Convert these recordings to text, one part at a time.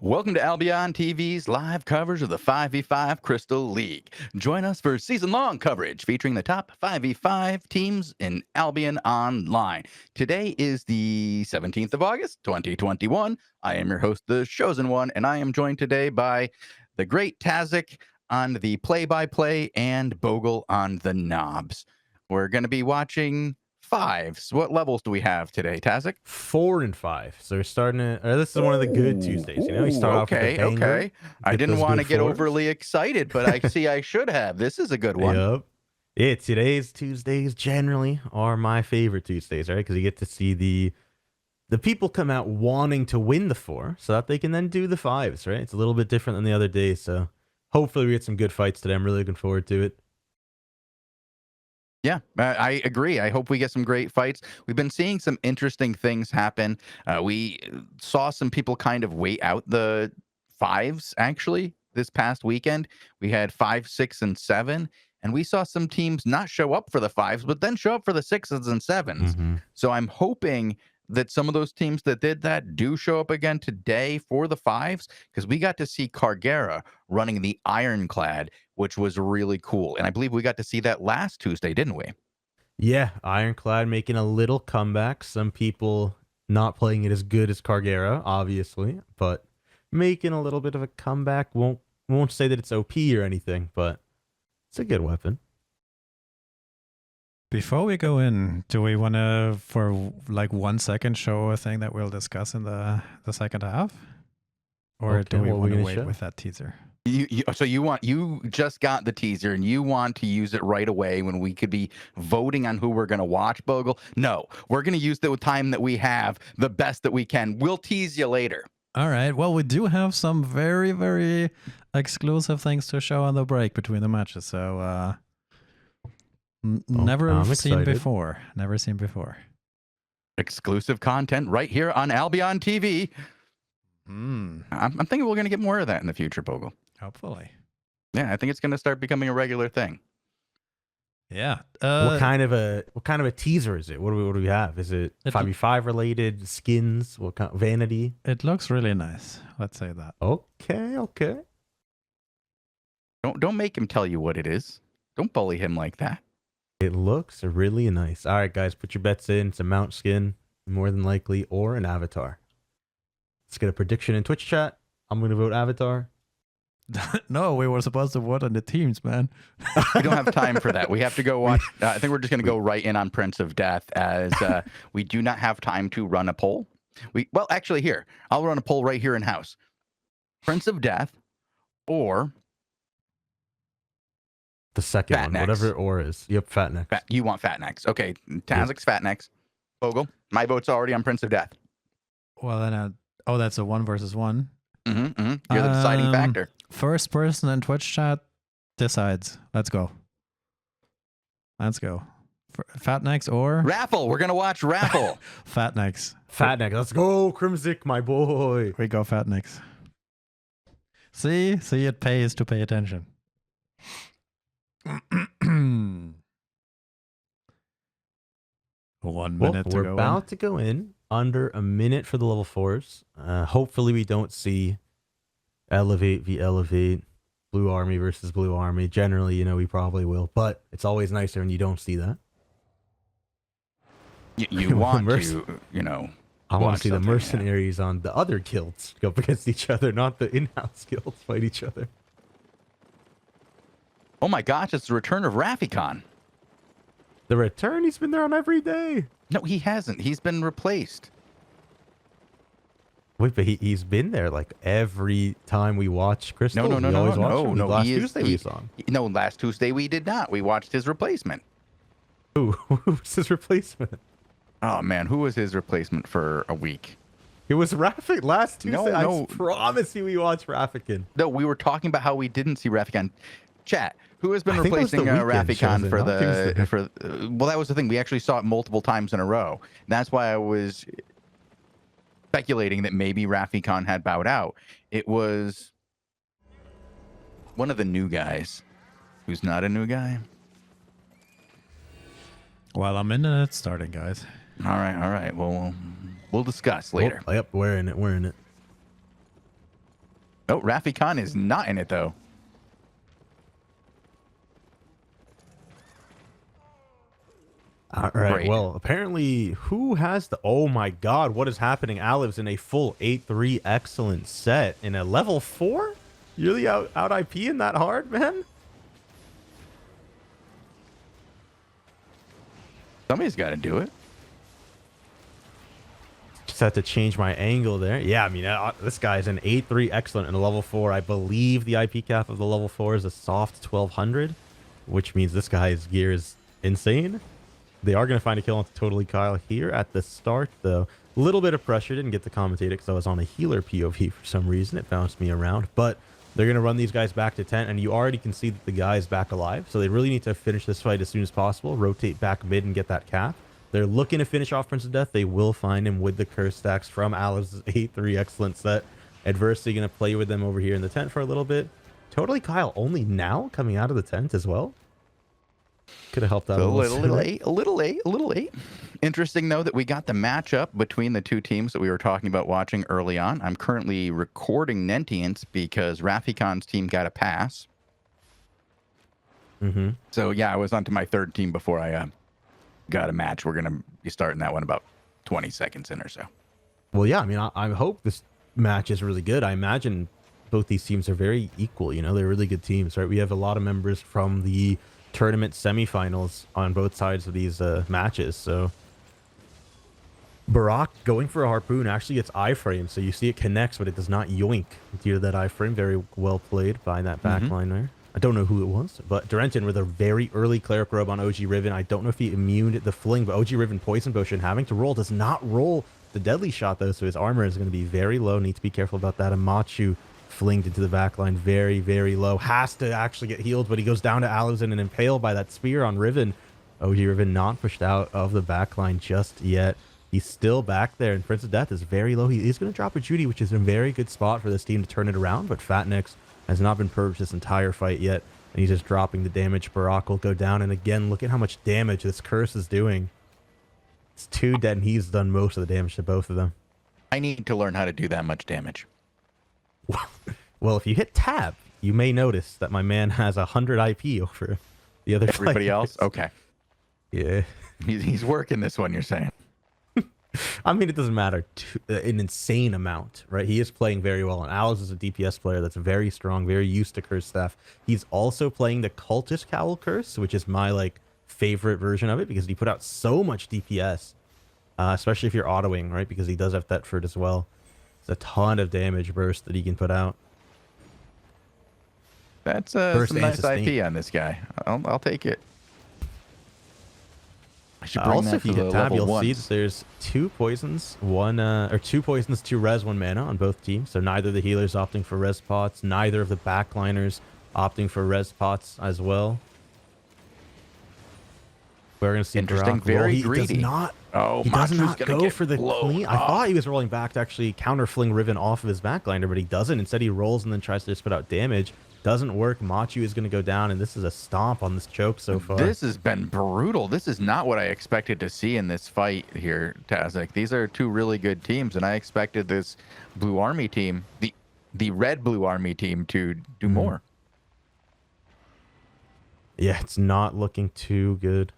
Welcome to Albion TV's live coverage of the 5v5 Crystal League. Join us for season-long coverage featuring the top 5v5 teams in Albion Online. Today is the 17th of August, 2021. I am your host, the Shozen One, and I am joined today by the great Tazzik on the play-by-play and Bogul on the knobs. We're going to be watching fives. What levels do we have today, Tazzik? 4 and 5. So we're starting to. This is one of the good Tuesdays. You know, you start off with a banger. Okay. I didn't want to get overly excited, but I see I should have. This is a good one. Yep. Yeah, today's Tuesdays generally are my favorite Tuesdays, right? Because you get to see the people come out wanting to win the 4 so that they can then do the 5s, right? It's a little bit different than the other days. So hopefully we get some good fights today. I'm really looking forward to it. Yeah, I agree. I hope we get some great fights. We've been seeing some interesting things happen. We saw some people kind of wait out the 5s, actually, this past weekend. We had 5, 6, and 7, and we saw some teams not show up for the 5s, but then show up for the 6s and 7s. So I'm hoping that some of those teams that did that do show up again today for the 5s, because we got to see Cargera running the Ironclad, which was really cool. And I believe we got to see that last Tuesday, didn't we? Yeah, Ironclad making a little comeback. Some people not playing it as good as Cargera, obviously, but making a little bit of a comeback. Won't say that it's OP or anything, but it's a good weapon. Before we go in, do we want to, for like 1 second, show a thing that we'll discuss in the second half? Or Okay, do we what want we to gonna wait show? with that teaser? So you just got the teaser and you want to use it right away when we could be voting on who we're going to watch, Bogul? No, we're going to use the time that we have the best that we can. We'll tease you later. All right. Well, we do have some very, very exclusive things to show on the break between the matches. So, never seen before. Never seen before. Exclusive content right here on Albion TV. I'm thinking we're going to get more of that in the future, Bogul. Hopefully. Yeah, I think it's going to start becoming a regular thing. Yeah. What kind of a teaser is it? What do we have? Is it 5v5 related, skins, what kind, vanity? It looks really nice. Let's say that. Okay. Don't make him tell you what it is. Don't bully him like that. It looks really nice. All right, guys, put your bets in. It's a mount skin, more than likely, or an avatar. Let's get a prediction in Twitch chat. I'm going to vote avatar. No, we were supposed to vote on the teams, man. We don't have time for that. We have to go watch. I think we're just going to go right in on Prince of Death, as we do not have time to run a poll. Well, actually, here, I'll run a poll right here in house. Prince of Death or the second Fat one, Necks. whatever or is. Yep, Fat Necks. You want Fat Necks. Okay, Tazzik's Fat Necks. Bogul, my vote's already on Prince of Death. Well, then, that's a 1 versus 1. You're the deciding factor. First person in Twitch chat decides. Let's go. Fat Necks or Raffle. We're gonna watch Raffle. Fat Necks. Fat Neck. Let's go, Crimsic, my boy. We go Fat Necks. See, it pays to pay attention. 1 minute to we're go. about to go in under a minute for the level 4s. Hopefully we don't see Elevate v Elevate, Blue Army versus Blue Army. Generally, we probably will, but it's always nicer when you don't see that. You want to, I want to see the something, mercenaries on the other guilds go up against each other, not the in-house guilds fight each other. Oh my gosh, it's the return of Raffican. The return? He's been there on every day. No, he hasn't. He's been replaced. Wait, but he's been there like every time we watch Crystal. No. Last Tuesday we saw him. No, last Tuesday we did not. We watched his replacement. Who was his replacement? Oh man, who was his replacement for a week? It was Raffic last Tuesday. No. I promise you we watched Raffican. No, we were talking about how we didn't see Raffican. Chat, who has been I think it was replacing the weekend, Raffican Shozen, for well, that was the thing. We actually saw it multiple times in a row. That's why I was speculating that maybe Raffican had bowed out. It was one of the new guys who's not a new guy. Well, I'm in it starting, guys. All right. Well, we'll discuss later. Oh, yep, we're in it. Oh, Rafi Khan is not in it, though. All right. Great. Well, apparently, who has the? Oh my God, what is happening? Aliv's in a full 8-3 excellent set in a level 4. You really out IPing that hard, man? Somebody's got to do it. Just had to change my angle there. Yeah, I mean, this guy's an 8-3 excellent in a level 4. I believe the IP cap of the level 4 is a soft 1200, which means this guy's gear is insane. They are going to find a kill on Totally Kyle here at the start, though. A little bit of pressure. Didn't get to commentate it because I was on a healer POV for some reason. It bounced me around. But they're going to run these guys back to tent, and you already can see that the guy is back alive. So they really need to finish this fight as soon as possible, rotate back mid and get that cap. They're looking to finish off Prince of Death. They will find him with the curse stacks from Alice's 8-3 excellent set. Adversity going to play with them over here in the tent for a little bit. Totally Kyle only now coming out of the tent as well. Could have helped out So a little late, a little late. Interesting, though, that we got the matchup between the two teams that we were talking about watching early on. I'm currently recording Nentience because Rafi Khan's team got a pass. Mm-hmm. So, yeah, I was onto my third team before I got a match. We're going to be starting that one about 20 seconds in or so. Well, yeah, I mean, I hope this match is really good. I imagine both these teams are very equal. You know, they're really good teams, right? We have a lot of members from the tournament semifinals on both sides of these matches. So Barak going for a harpoon actually gets iframe, so you see it connects, but it does not yoink due to that iframe. Very well played by that backline there. I don't know who it was, but Durentin with a very early Cleric Robe on OG Riven. I don't know if he immuned the fling, but OG Riven Poison Potion having to roll, does not roll the deadly shot though, so his armor is going to be very low. Need to be careful about that. And Machu flinged into the backline very, very low. Has to actually get healed, but he goes down to Aluzin and impaled by that spear on Riven. OG Riven not pushed out of the backline just yet. He's still back there, and Prince of Death is very low. He is going to drop a Judy, which is a very good spot for this team to turn it around, but Fatnex has not been purged this entire fight yet, and he's just dropping the damage. Barak will go down, and again, look at how much damage this curse is doing. It's 2 dead, and he's done most of the damage to both of them. I need to learn how to do that much damage. Well, if you hit tab, you may notice that my man has 100 IP over the other Everybody else? Okay. Yeah. He's working this one, you're saying. I mean, it doesn't matter. An insane amount, right? He is playing very well. And Alice is a DPS player that's very strong, very used to Curse Staff. He's also playing the Cultist Cowl Curse, which is my, favorite version of it because he put out so much DPS, especially if you're autoing, right? Because he does have Thetford as well. It's a ton of damage burst that he can put out. That's some nice IP on this guy. I'll take it. I should bring Also, that if you to hit the tab, level you'll see ones. that there's 2 poisons, 2 poisons, 2 res, 1 mana on both teams. So neither the healers opting for res pots, neither of the backliners opting for res pots as well. We're going to see Interesting, Barak roll. very He greedy. does not, Oh, he does Machu's not gonna go get for the blown clean. I up. thought he was rolling back to actually counter fling Riven off of his backliner, but he doesn't. Instead, he rolls and then tries to just put out damage. Doesn't work. Machu is going to go down, and this is a stomp on this choke so far. This has been brutal. This is not what I expected to see in this fight here, Tazzik. These are 2 really good teams, and I expected this Blue Army team, the red Blue Army team, to do more. Yeah, it's not looking too good.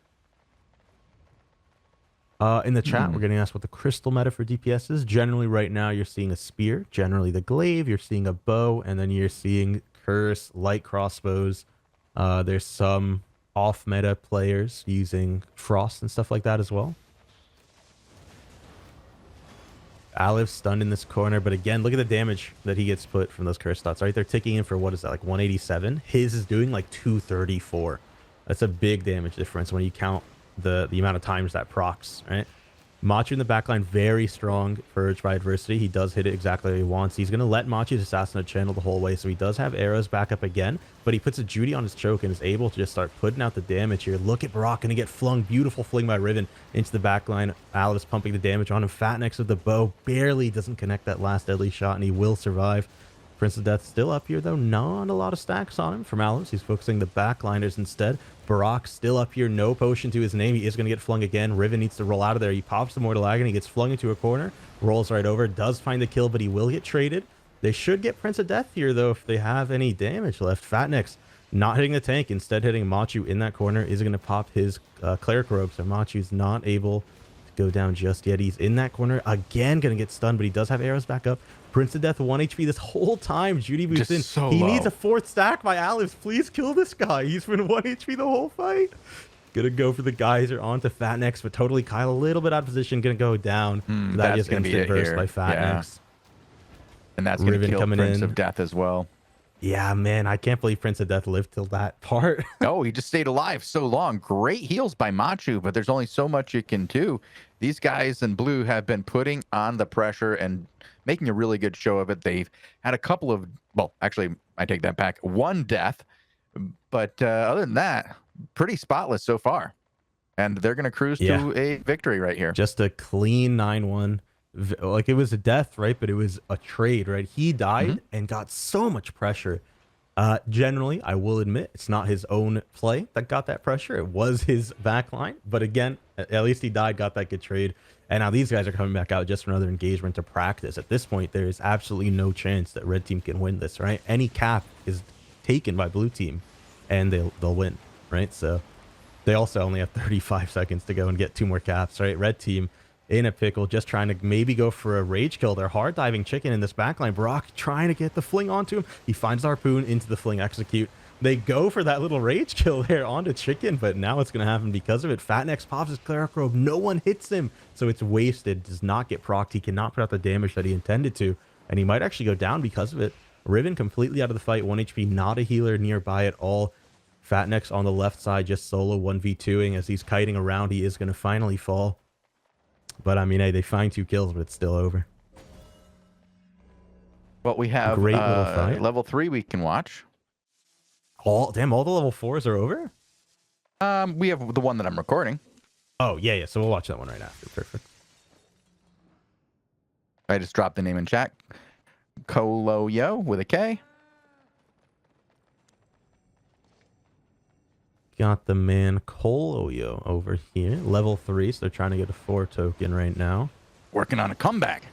In the chat, we're getting asked what the crystal meta for DPS is. Generally, right now, you're seeing a spear. Generally, the glaive. You're seeing a bow, and then you're seeing curse, light crossbows. There's some off-meta players using frost and stuff like that as well. Aliv's stunned in this corner, but again, look at the damage that he gets put from those curse dots, right? They're ticking in for, what is that, 187? His is doing 234. That's a big damage difference when you count the amount of times that procs, right? Machu in the backline, very strong, purged by adversity. He does hit it exactly what he wants. He's going to let Machu's assassinate channel the whole way, so he does have arrows back up again, but he puts a Judy on his choke and is able to just start putting out the damage here. Look at Barak going to get flung. Beautiful fling by Riven into the backline. Aliv is pumping the damage on him. Fatnex with the bow barely doesn't connect that last deadly shot, and he will survive. Prince of Death still up here, though. Not a lot of stacks on him from Alice. He's focusing the backliners instead. Barak still up here. No potion to his name. He is going to get flung again. Riven needs to roll out of there. He pops the Mortal Agony. He gets flung into a corner. Rolls right over. Does find the kill, but he will get traded. They should get Prince of Death here, though, if they have any damage left. Fatnex not hitting the tank, instead hitting Machu in that corner is going to pop his Cleric Robe. So Machu's not able to go down just yet. He's in that corner. Again, going to get stunned, but he does have arrows back up. Prince of Death 1 HP this whole time. Judy boots in. So he low. needs a 4th stack by Alice. Please kill this guy. He's been 1 HP the whole fight. Gonna go for the geyser onto Fatnex, but totally Kyle a little bit out of position. Gonna go down. That is instant burst by Fatnex. Yeah. And that's going to kill Prince of Death as well. Yeah, man, I can't believe Prince of Death lived till that part. Oh, he just stayed alive so long. Great heals by Machu, but there's only so much you can do. These guys in blue have been putting on the pressure and making a really good show of it. They've had a couple of, well, actually, I take that back, 1 death. But other than that, pretty spotless so far. And they're going to cruise to a victory right here. Just a clean 9-1. Like, it was a death, right? But it was a trade, right? He died and got so much pressure. Generally, I will admit, it's not his own play that got that pressure. It was his backline. But again, at least he died, got that good trade. And now these guys are coming back out just for another engagement to practice. At this point, there is absolutely no chance that red team can win this, right? Any cap is taken by blue team, and they'll win, right? So they also only have 35 seconds to go and get 2 more caps, right? Red team in a pickle, just trying to maybe go for a rage kill. They're hard diving chicken in this backline. Brock trying to get the fling onto him. He finds the harpoon into the fling execute. They go for that little rage kill there onto chicken, but now it's going to happen because of it. Fatnex pops his Cleric Robe. No one hits him, so it's wasted. Does not get procced. He cannot put out the damage that he intended to, and he might actually go down because of it. Riven completely out of the fight. 1 HP, not a healer nearby at all. Fatnex on the left side, just solo 1v2ing. As he's kiting around, he is going to finally fall. But I mean, hey, they find 2 kills, but it's still over. Well, we have Great little fight. level 3 we can watch. All the level 4s are over? We have the one that I'm recording. Oh, yeah. So we'll watch that one right after. Perfect. I just dropped the name in chat. Koloyo with a K. Got the man Koloyo over here. Level 3, so they're trying to get a 4 token right now. Working on a comeback.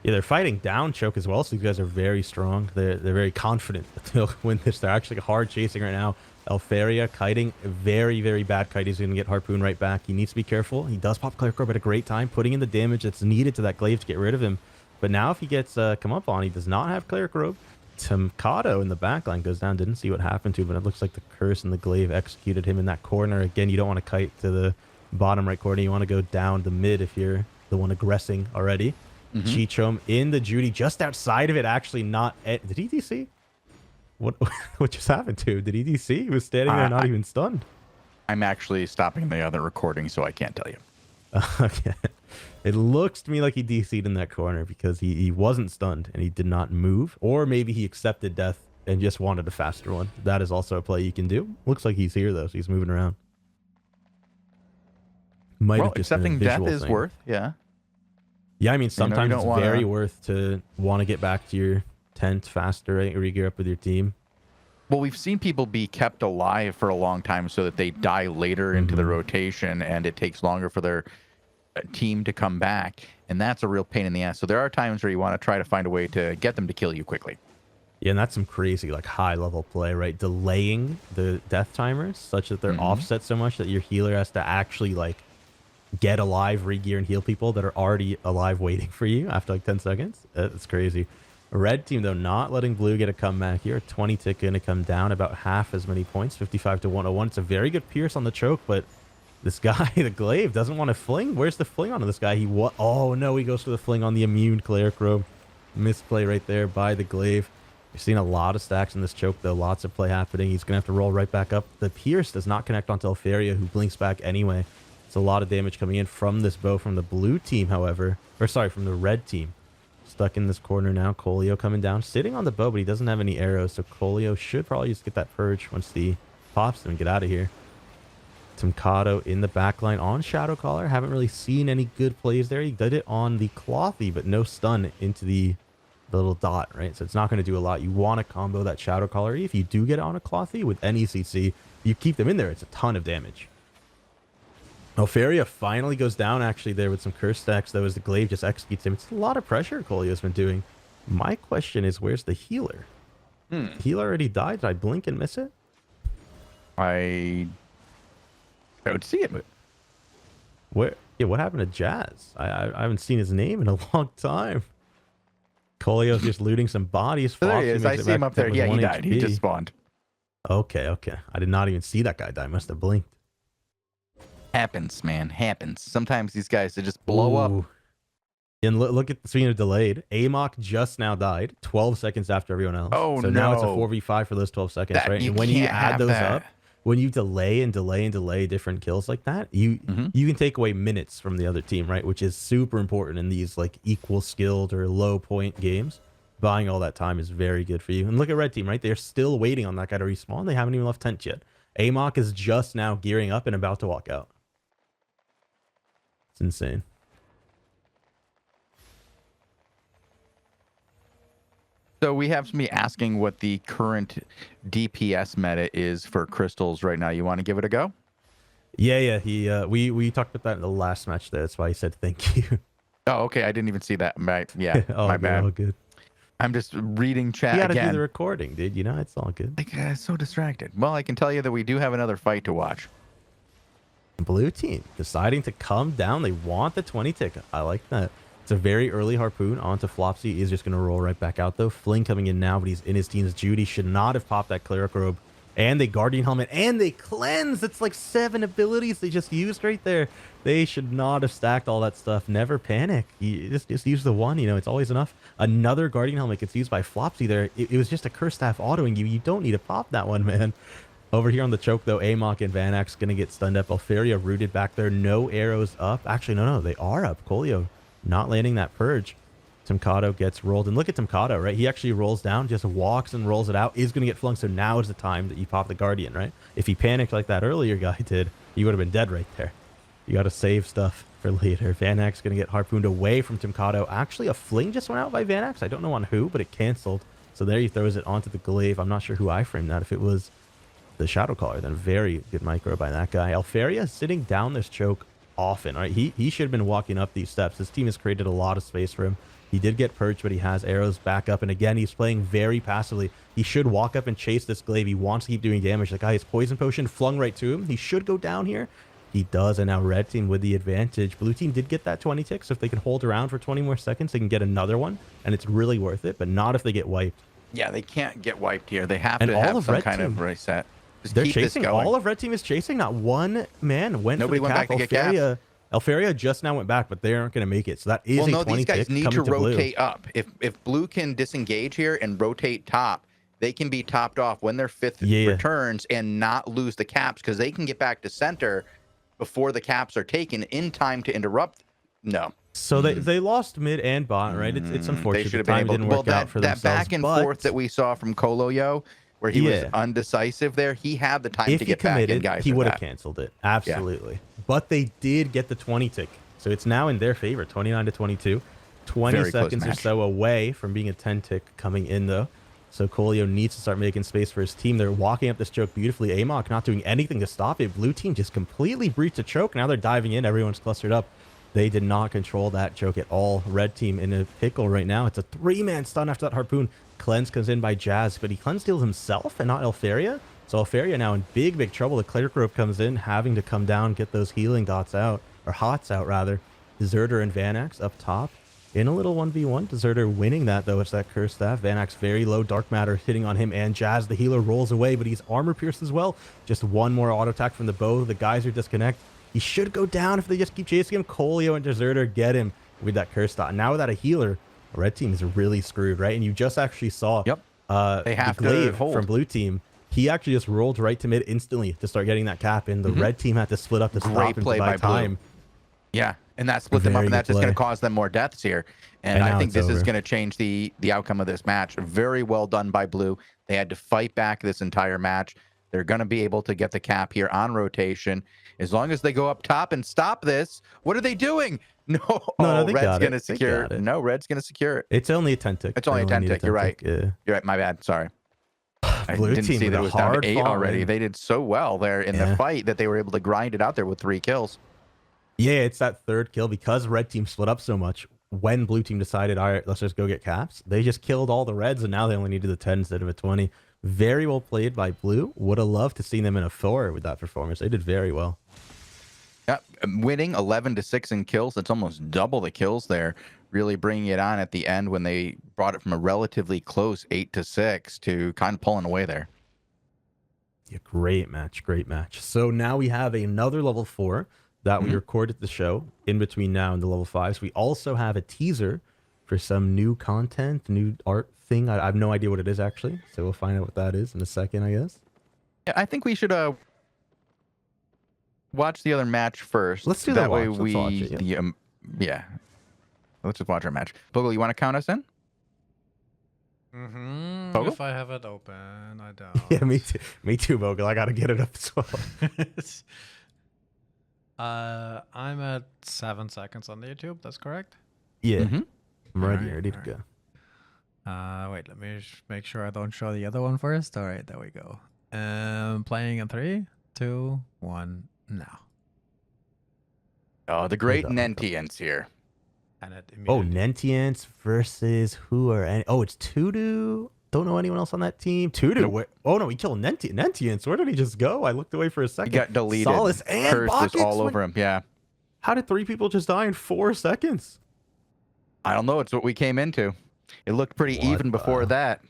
Yeah, they're fighting down choke as well, so these guys are very strong. They're very confident that they'll win this. They're actually hard chasing right now. Alfaria kiting, very, very bad kite. He's going to get harpoon right back. He needs to be careful. He does pop Cleric Robe at a great time, putting in the damage that's needed to that glaive to get rid of him. But now if he gets come up on, he does not have Cleric Robe. Tomcado in the backline goes down. Didn't see what happened to him, but it looks like the curse and the glaive executed him in that corner. Again, you don't want to kite to the bottom right corner. You want to go down the mid if you're the one aggressing already. Chichom in the Judy, just outside of it, actually not at... Did he DC? What just happened to him? Did he DC? He was standing there not even stunned. I'm actually stopping the other recording, so I can't tell you. Okay. It looks to me like he DC'd in that corner because he wasn't stunned and he did not move. Or maybe he accepted death and just wanted a faster one. That is also a play you can do. Looks like he's here, though, so he's moving around. Might have just accepting been a death visual is thing. worth, yeah. Yeah, I mean, sometimes it's wanna... very worth to want to get back to your tent faster, right? Re-gear up with your team. Well, we've seen people be kept alive for a long time so that they die later into the rotation, and it takes longer for their team to come back, and that's a real pain in the ass. So there are times where you want to try to find a way to get them to kill you quickly. Yeah, and that's some crazy, like, high-level play, right? Delaying the death timers such that they're offset so much that your healer has to actually, like, get alive, re-gear, and heal people that are already alive waiting for you after, like, 10 seconds. That's crazy. Red team, though, not letting blue get a comeback here. 20 tick going to come down about half as many points, 55 to 101. It's a very good pierce on the choke, but this guy, the glaive, doesn't want to fling. Where's the fling on this guy? Oh, no, he goes for the fling on the immune Cleric Robe. Misplay right there by the glaive. You're seeing a lot of stacks in this choke, though. Lots of play happening. He's going to have to roll right back up. The pierce does not connect onto Alfaria, who blinks back anyway. It's a lot of damage coming in from this bow from the blue team, however. Or, sorry, from the red team. Stuck in this corner now. Colio coming down. Sitting on the bow, but he doesn't have any arrows, so Colio should probably just get that purge once he pops him and get out of here. Tomcado in the backline on Shadowcaller. Haven't really seen any good plays there. He did it on the Clothy, but no stun into the little dot, right? So it's not going to do a lot. You want to combo that Shadowcaller. If you do get it on a Clothy with any CC, you keep them in there. It's a ton of damage. Alfaria finally goes down, actually, there with some curse stacks, though, as the glaive just executes him. It's a lot of pressure Colio's been doing. My question is, where's the healer? Healer already died. Did I blink and miss it? I don't see it. Where? Yeah, what happened to Jazz? I haven't seen his name in a long time. Coleo's just looting some bodies. There he Foxy is. I makes it see him back up to there. Yeah, he 1 died. He HP. just spawned. Okay. I did not even see that guy die. Must have blinked. Happens, man. Happens. Sometimes these guys, they just blow up. Ooh. And look at the speaking of delayed. Amok just now died 12 seconds after everyone else. Oh, so now it's a no. 4v5 for those 12 seconds, That- right? you And when you can't add have those that. up, when you delay different kills like that, you can take away minutes from the other team, right? Which is super important in these like equal skilled or low point games. Buying all that time is very good for you. And look at red team, right? They're still waiting on that guy to respawn. They haven't even left tent yet. Amok is just now gearing up and about to walk out. It's insane. So we have somebody asking what the current DPS meta is for crystals right now. You want to give it a go? Yeah. We talked about that in the last match there. That's why I said thank you. Oh, okay. I didn't even see that. Yeah, my bad. All good. I'm just reading chat You gotta again. do the recording, dude. You know, it's all good. Like, so distracted. Well, I can tell you that we do have another fight to watch. Blue team deciding to come down. They want the 20 tick. I like that. It's a very early harpoon onto Flopsy. He's just going to roll right back out, though. Fling coming in now, but he's in his team's Judy. Should not have popped that cleric robe. And they Guardian Helmet. And they Cleanse. It's like 7 abilities they just used right there. They should not have stacked all that stuff. Never panic. You just use the one. You know, it's always enough. Another Guardian Helmet gets used by Flopsy there. It was just a Curse Staff autoing you. You don't need to pop that one, man. Over here on the choke, though, Amok and Vanax going to get stunned up. Alferia rooted back there. No arrows up. Actually, no. They are up. Colio not landing that purge. Timcado gets rolled. And look at Timcado, right? He actually rolls down, just walks and rolls it out. Is going to get flung. So now is the time that you pop the Guardian, right? If he panicked like that earlier guy did, he would have been dead right there. You got to save stuff for later. Vanax going to get harpooned away from Timcado. Actually, a fling just went out by Vanax. I don't know on who, but it canceled. So there he throws it onto the glaive. I'm not sure who I framed that. If it was the Shadow Caller, then very good micro by that guy. Alferia sitting down this choke often. All right, he should have been walking up these steps. This team has created a lot of space for him. He did get perched, but he has arrows back up. And again, he's playing very passively. He should walk up and chase this glaive. He wants to keep doing damage. The guy has poison potion flung right to him. He should go down here. He does, and now red team with the advantage. Blue team did get that 20 tick, so if they can hold around for 20 more seconds, they can get another one, and it's really worth it, but not if they get wiped. Yeah, they can't get wiped here. They have And to all have of some red kind team, of reset. Just they're keep this chasing. going. All of red team is chasing. Not one man went Nobody for the went cap. back to get capped. Alferia just now went back, but they aren't going to make it. So that is Well, a no, 20 these guys tick need coming to blue. rotate up. If blue can disengage here and rotate top, they can be topped off when their fifth returns and not lose the caps because they can get back to center before the caps are taken in time to interrupt. No. So they lost mid and bot, right? It's unfortunate. They should have the been time able didn't to. work out for that themselves. back and but forth that we saw from Koloyo, where he was undecisive there, he had the time if to he get back in, committed, guys. he with would have that. canceled it. Absolutely. But they did get the 20 tick. So it's now in their favor, 29 to 22. 20 Very close seconds or match. so away from being a 10 tick coming in, though. So Colio needs to start making space for his team. They're walking up this choke beautifully. Amok not doing anything to stop it. Blue team just completely breached a choke. Now they're diving in. Everyone's clustered up. They did not control that choke at all. Red team in a pickle right now. It's a 3-man stun after that harpoon. Cleanse comes in by Jazz, but he cleanse steals himself and not Alferia. So Alferia now in big trouble. The cleric rope comes in, having to come down, get those healing dots out, or hots out rather. Deserter and Vanax up top in a little 1v1. Deserter winning that, though. It's that Curse Staff. Vanax very low. Dark Matter hitting on him and Jazz. The healer rolls away, but he's armor pierced as well. Just one more auto attack from the bow. The Geyser disconnect. He should go down if they just keep chasing him. Colio and Deserter get him with that Curse Dot. Now without a healer, red team is really screwed, right? And you just actually saw They have the to glaive hold. from blue team. He actually just rolled right to mid instantly to start getting that cap in. The red team had to split up to Great stop him play to buy by Blue. time. Yeah, and that split them up, Very and that's good just going to play. cause them more deaths here. And And I now think it's this is over. going to change the outcome of this match. Very well done by Blue. They had to fight back this entire match. They're going to be able to get the cap here on rotation. As long as they go up top and stop this, what are they doing? No, they Red's got going to it. They secure got it. it. No, Red's going to secure it. It's only a 10 tick. It's only a They 10 need tick. You're right. Yeah. You're right. My bad. Sorry. I Blue didn't team see with that a it was down hard to 8 fought already. win. They did so well there in the fight that they were able to grind it out there with 3 kills. Yeah, it's that third kill because red team split up so much. when blue team decided, all right, let's just go get caps, they just killed all the reds, and now they only needed a 10 instead of a 20. Very well played by blue. Would have loved to see them in a 4 with that performance. They did very well. Yeah, winning 11-6 in kills. That's almost double the kills there. Really bringing it on at the end when they brought it from a relatively close 8-6 to kind of pulling away there. Yeah, great match, great match. So now we have another level 4 that we recorded the show in between now and the level 5s. We also have a teaser for some new content, new art thing. I have no idea what it is actually, so we'll find out what that is in a second, I guess. Yeah, I think we should watch the other match first. Let's do that that. way. Let's watch it, Yeah. Let's just watch our match. Bogul, you want to count us in? Bogul? If I have it open, I don't. Yeah, me too. Me too, Bogul. I gotta get it up as well. I'm at 7 seconds on the YouTube. That's correct. Yeah, Mm-hmm. I'm ready, Alright, ready to alright. go. Wait, let me make sure I don't show the other one first. All right, there we go. Playing in 3, 2, 1, now. Oh, the great Hold on. Nentians here. And it Oh, immediately- Nentians versus who are any? Oh, it's Tudu. Don't know anyone else on that team. Tudu. Nope. Where, oh no, he killed Nentians. Where did he just go? I looked away for a He second. got deleted. Solace and Curse was Bogul all went- over him. Yeah. How did 3 people just die in 4 seconds? I don't know. It's what we came into. It looked pretty What even before the- that.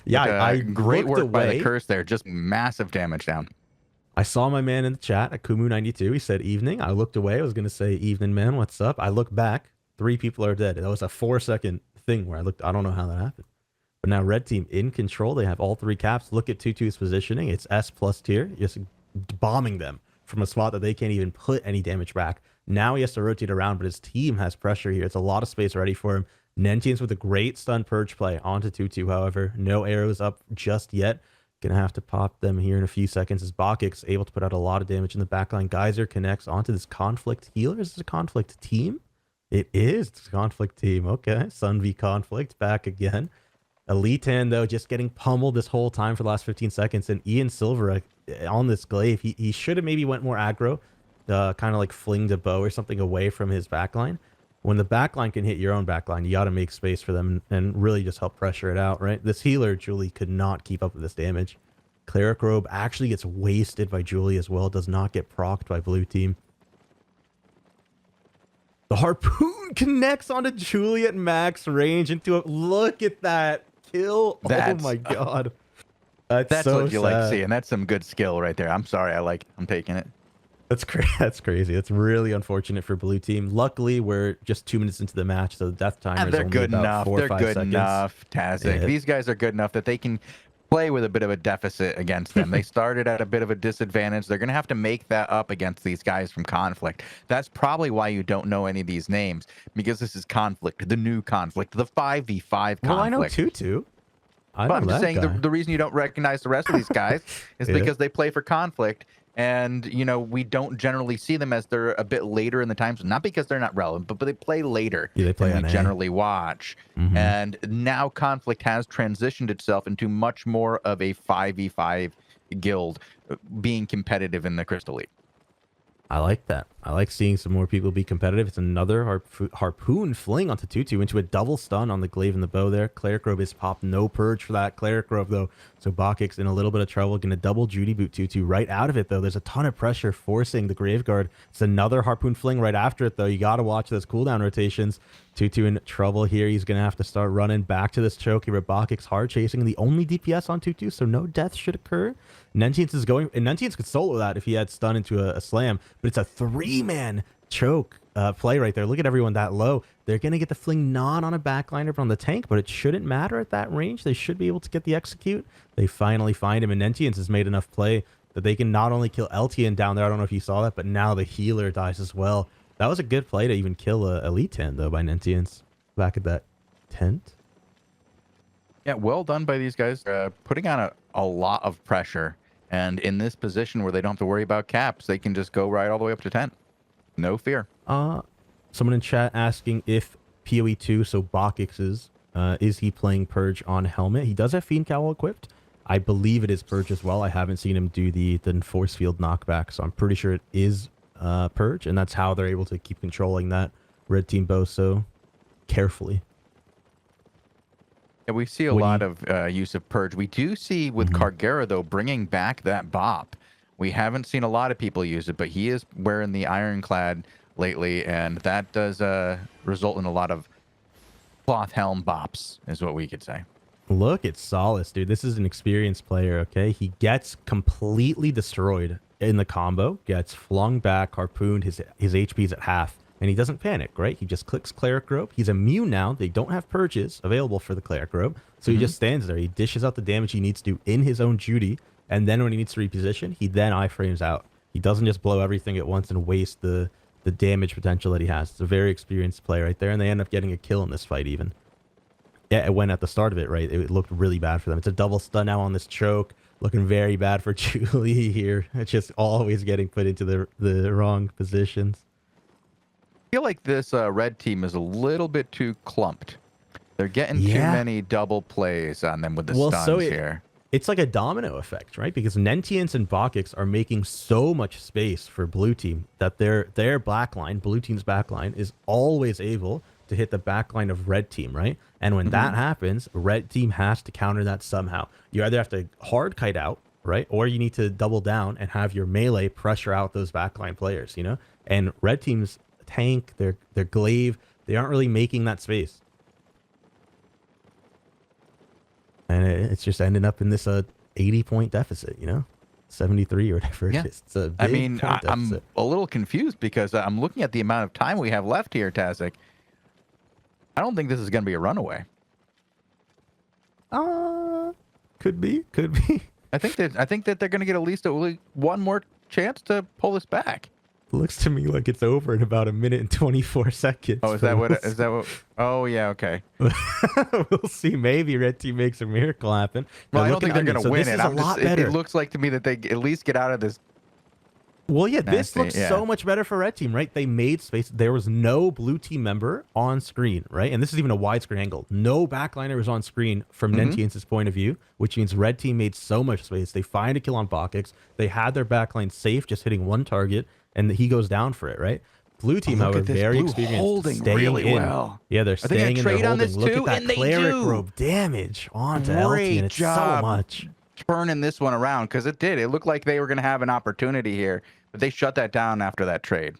Yeah, But, I great looked work by away. the curse there. Just massive damage down. I saw my man in the chat, Akumu92. He said evening. I looked away. I was gonna say evening, man. What's up? I looked back. 3 people are dead. That was a 4-second thing where I looked. I don't know how that happened. But now red team in control. They have all 3 caps. Look at Tutu's positioning. It's S+ tier. Just bombing them from a spot that they can't even put any damage back. Now he has to rotate around, but his team has pressure here. It's a lot of space ready for him. Nentians with a great stun purge play onto Tutu, however. No arrows up just yet. Gonna have to pop them here in a few seconds as Bakix able to put out a lot of damage in the backline. Geyser connects onto this conflict healer. Is this a conflict team? It is. It's a conflict team. Okay. Sun v conflict back again. Elitan, though, just getting pummeled this whole time for the last 15 seconds. And Ian Silver on this glaive, he should have maybe went more aggro, kind of like flinged a bow or something away from his backline. When the backline can hit your own backline, you got to make space for them and really just help pressure it out, right? This healer, Julie, could not keep up with this damage. Cleric Robe actually gets wasted by Julie as well. Does not get procced by blue team. The harpoon connects onto Julie at max range into a... Look at that kill. That's- oh my god. That's That's so what you sad. like seeing. That's some good skill right there. I'm sorry. I'm taking it. That's That's crazy. That's really unfortunate for blue team. Luckily, we're just 2 minutes into the match, so the death timer is They're only good about enough. 4 or They're 5 good seconds. enough, Tazzik. Yeah. These guys are good enough that they can play with a bit of a deficit against them. They started at a bit of a disadvantage. They're going to have to make that up against these guys from Conflict. That's probably why you don't know any of these names, because this is Conflict, the new Conflict, the 5v5 Conflict. Well, I know Tutu. But I'm just saying the reason you don't recognize the rest of these guys is Yeah. because they play for Conflict. And, we don't generally see them as they're a bit later in the times. Not because they're not relevant, but they play later Yeah, they play than we NA. generally watch. Mhm. And now Conflict has transitioned itself into much more of a 5v5 guild, being competitive in the Crystal League. I like that. I like seeing some more people be competitive. It's another harpoon fling onto Tutu into a double stun on the glaive and the bow there. Cleric Robe is popped. No purge for that Cleric Robe, though. So Bakix in a little bit of trouble. Going to double Judy boot Tutu right out of it, though. There's a ton of pressure forcing the Graveguard. It's another harpoon fling right after it, though. You got to watch those cooldown rotations. Tutu in trouble here. He's going to have to start running back to this choke here. Bakix hard chasing. The only DPS on Tutu, so no death should occur. Nentians is going, and Nentians could solo that if he had stun into a slam, but it's a 3-man choke play right there. Look at everyone that low. They're going to get the fling not on a backliner, but on the tank, but it shouldn't matter at that range. They should be able to get the execute. They finally find him, and Nentians has made enough play that they can not only kill Eltian down there, I don't know if you saw that, but now the healer dies as well. That was a good play to even kill Elite 10, though, by Nentians back at that tent. Yeah, well done by these guys. Putting on a lot of pressure. And in this position where they don't have to worry about caps, they can just go right all the way up to 10. No fear. Someone in chat asking if PoE 2, so Bakix's, is he playing Purge on Helmet? He does have Fiend Cowl equipped. I believe it is Purge as well. I haven't seen him do the Force Field knockback, so I'm pretty sure it is Purge, and that's how they're able to keep controlling that red team Boso carefully. Yeah, we see a lot of use of Purge. We do see with Cargera, though, bringing back that bop. We haven't seen a lot of people use it, but he is wearing the Ironclad lately, and that does result in a lot of cloth helm bops, is what we could say. Look at Solace, dude. This is an experienced player, okay? He gets completely destroyed in the combo, gets flung back, harpooned, his HP's at half, and he doesn't panic, right? He just clicks Cleric Robe. He's immune now. They don't have purges available for the Cleric Robe, so he just stands there. He dishes out the damage he needs to in his own Judy, and then when he needs to reposition, he then iframes out. He doesn't just blow everything at once and waste the damage potential that he has. It's a very experienced player right there, and they end up getting a kill in this fight even. Yeah, it went at the start of it, right? It looked really bad for them. It's a double stun now on this choke. Looking very bad for Julie here. It's just always getting put into the wrong positions. I feel like this red team is a little bit too clumped. They're getting too many double plays on them with the stuns here. It's like a domino effect, right? Because Nentians and Bakix are making so much space for blue team that their backline, blue team's backline, is always able to hit the backline of red team, right? And when that happens, red team has to counter that somehow. You either have to hard kite out, right? Or you need to double down and have your melee pressure out those backline players, you know? And red team's tank, their glaive, they aren't really making that space. And it's just ending up in this 80-point deficit, you know? 73 or whatever it is. It's a big I'm a little confused because I'm looking at the amount of time we have left here, Tazzik. I don't think this is going to be a runaway. Could be. I think that they're going to get at least one more chance to pull this back. Looks to me like it's over in about 1 minute and 24 seconds. Oh, is that what? Oh, yeah, okay. We'll see. Maybe red team makes a miracle happen. Well, I don't think they're going to win it. It looks like to me that they at least get out of this. Well, yeah, this looks so much better for red team, right? They made space. There was no blue team member on screen, right? And this is even a widescreen angle. No backliner was on screen from Nentians' point of view, which means red team made so much space. They find a kill on Bakix. They had their backline safe, just hitting one target, and he goes down for it, right? Blue team, however, very experienced, holding staying really in. well. Yeah, they're staying in. They're holding. Look at that Cleric do. Robe damage onto LT, and it's so much. Turning this one around because it did. It looked like they were going to have an opportunity here, but they shut that down after that trade.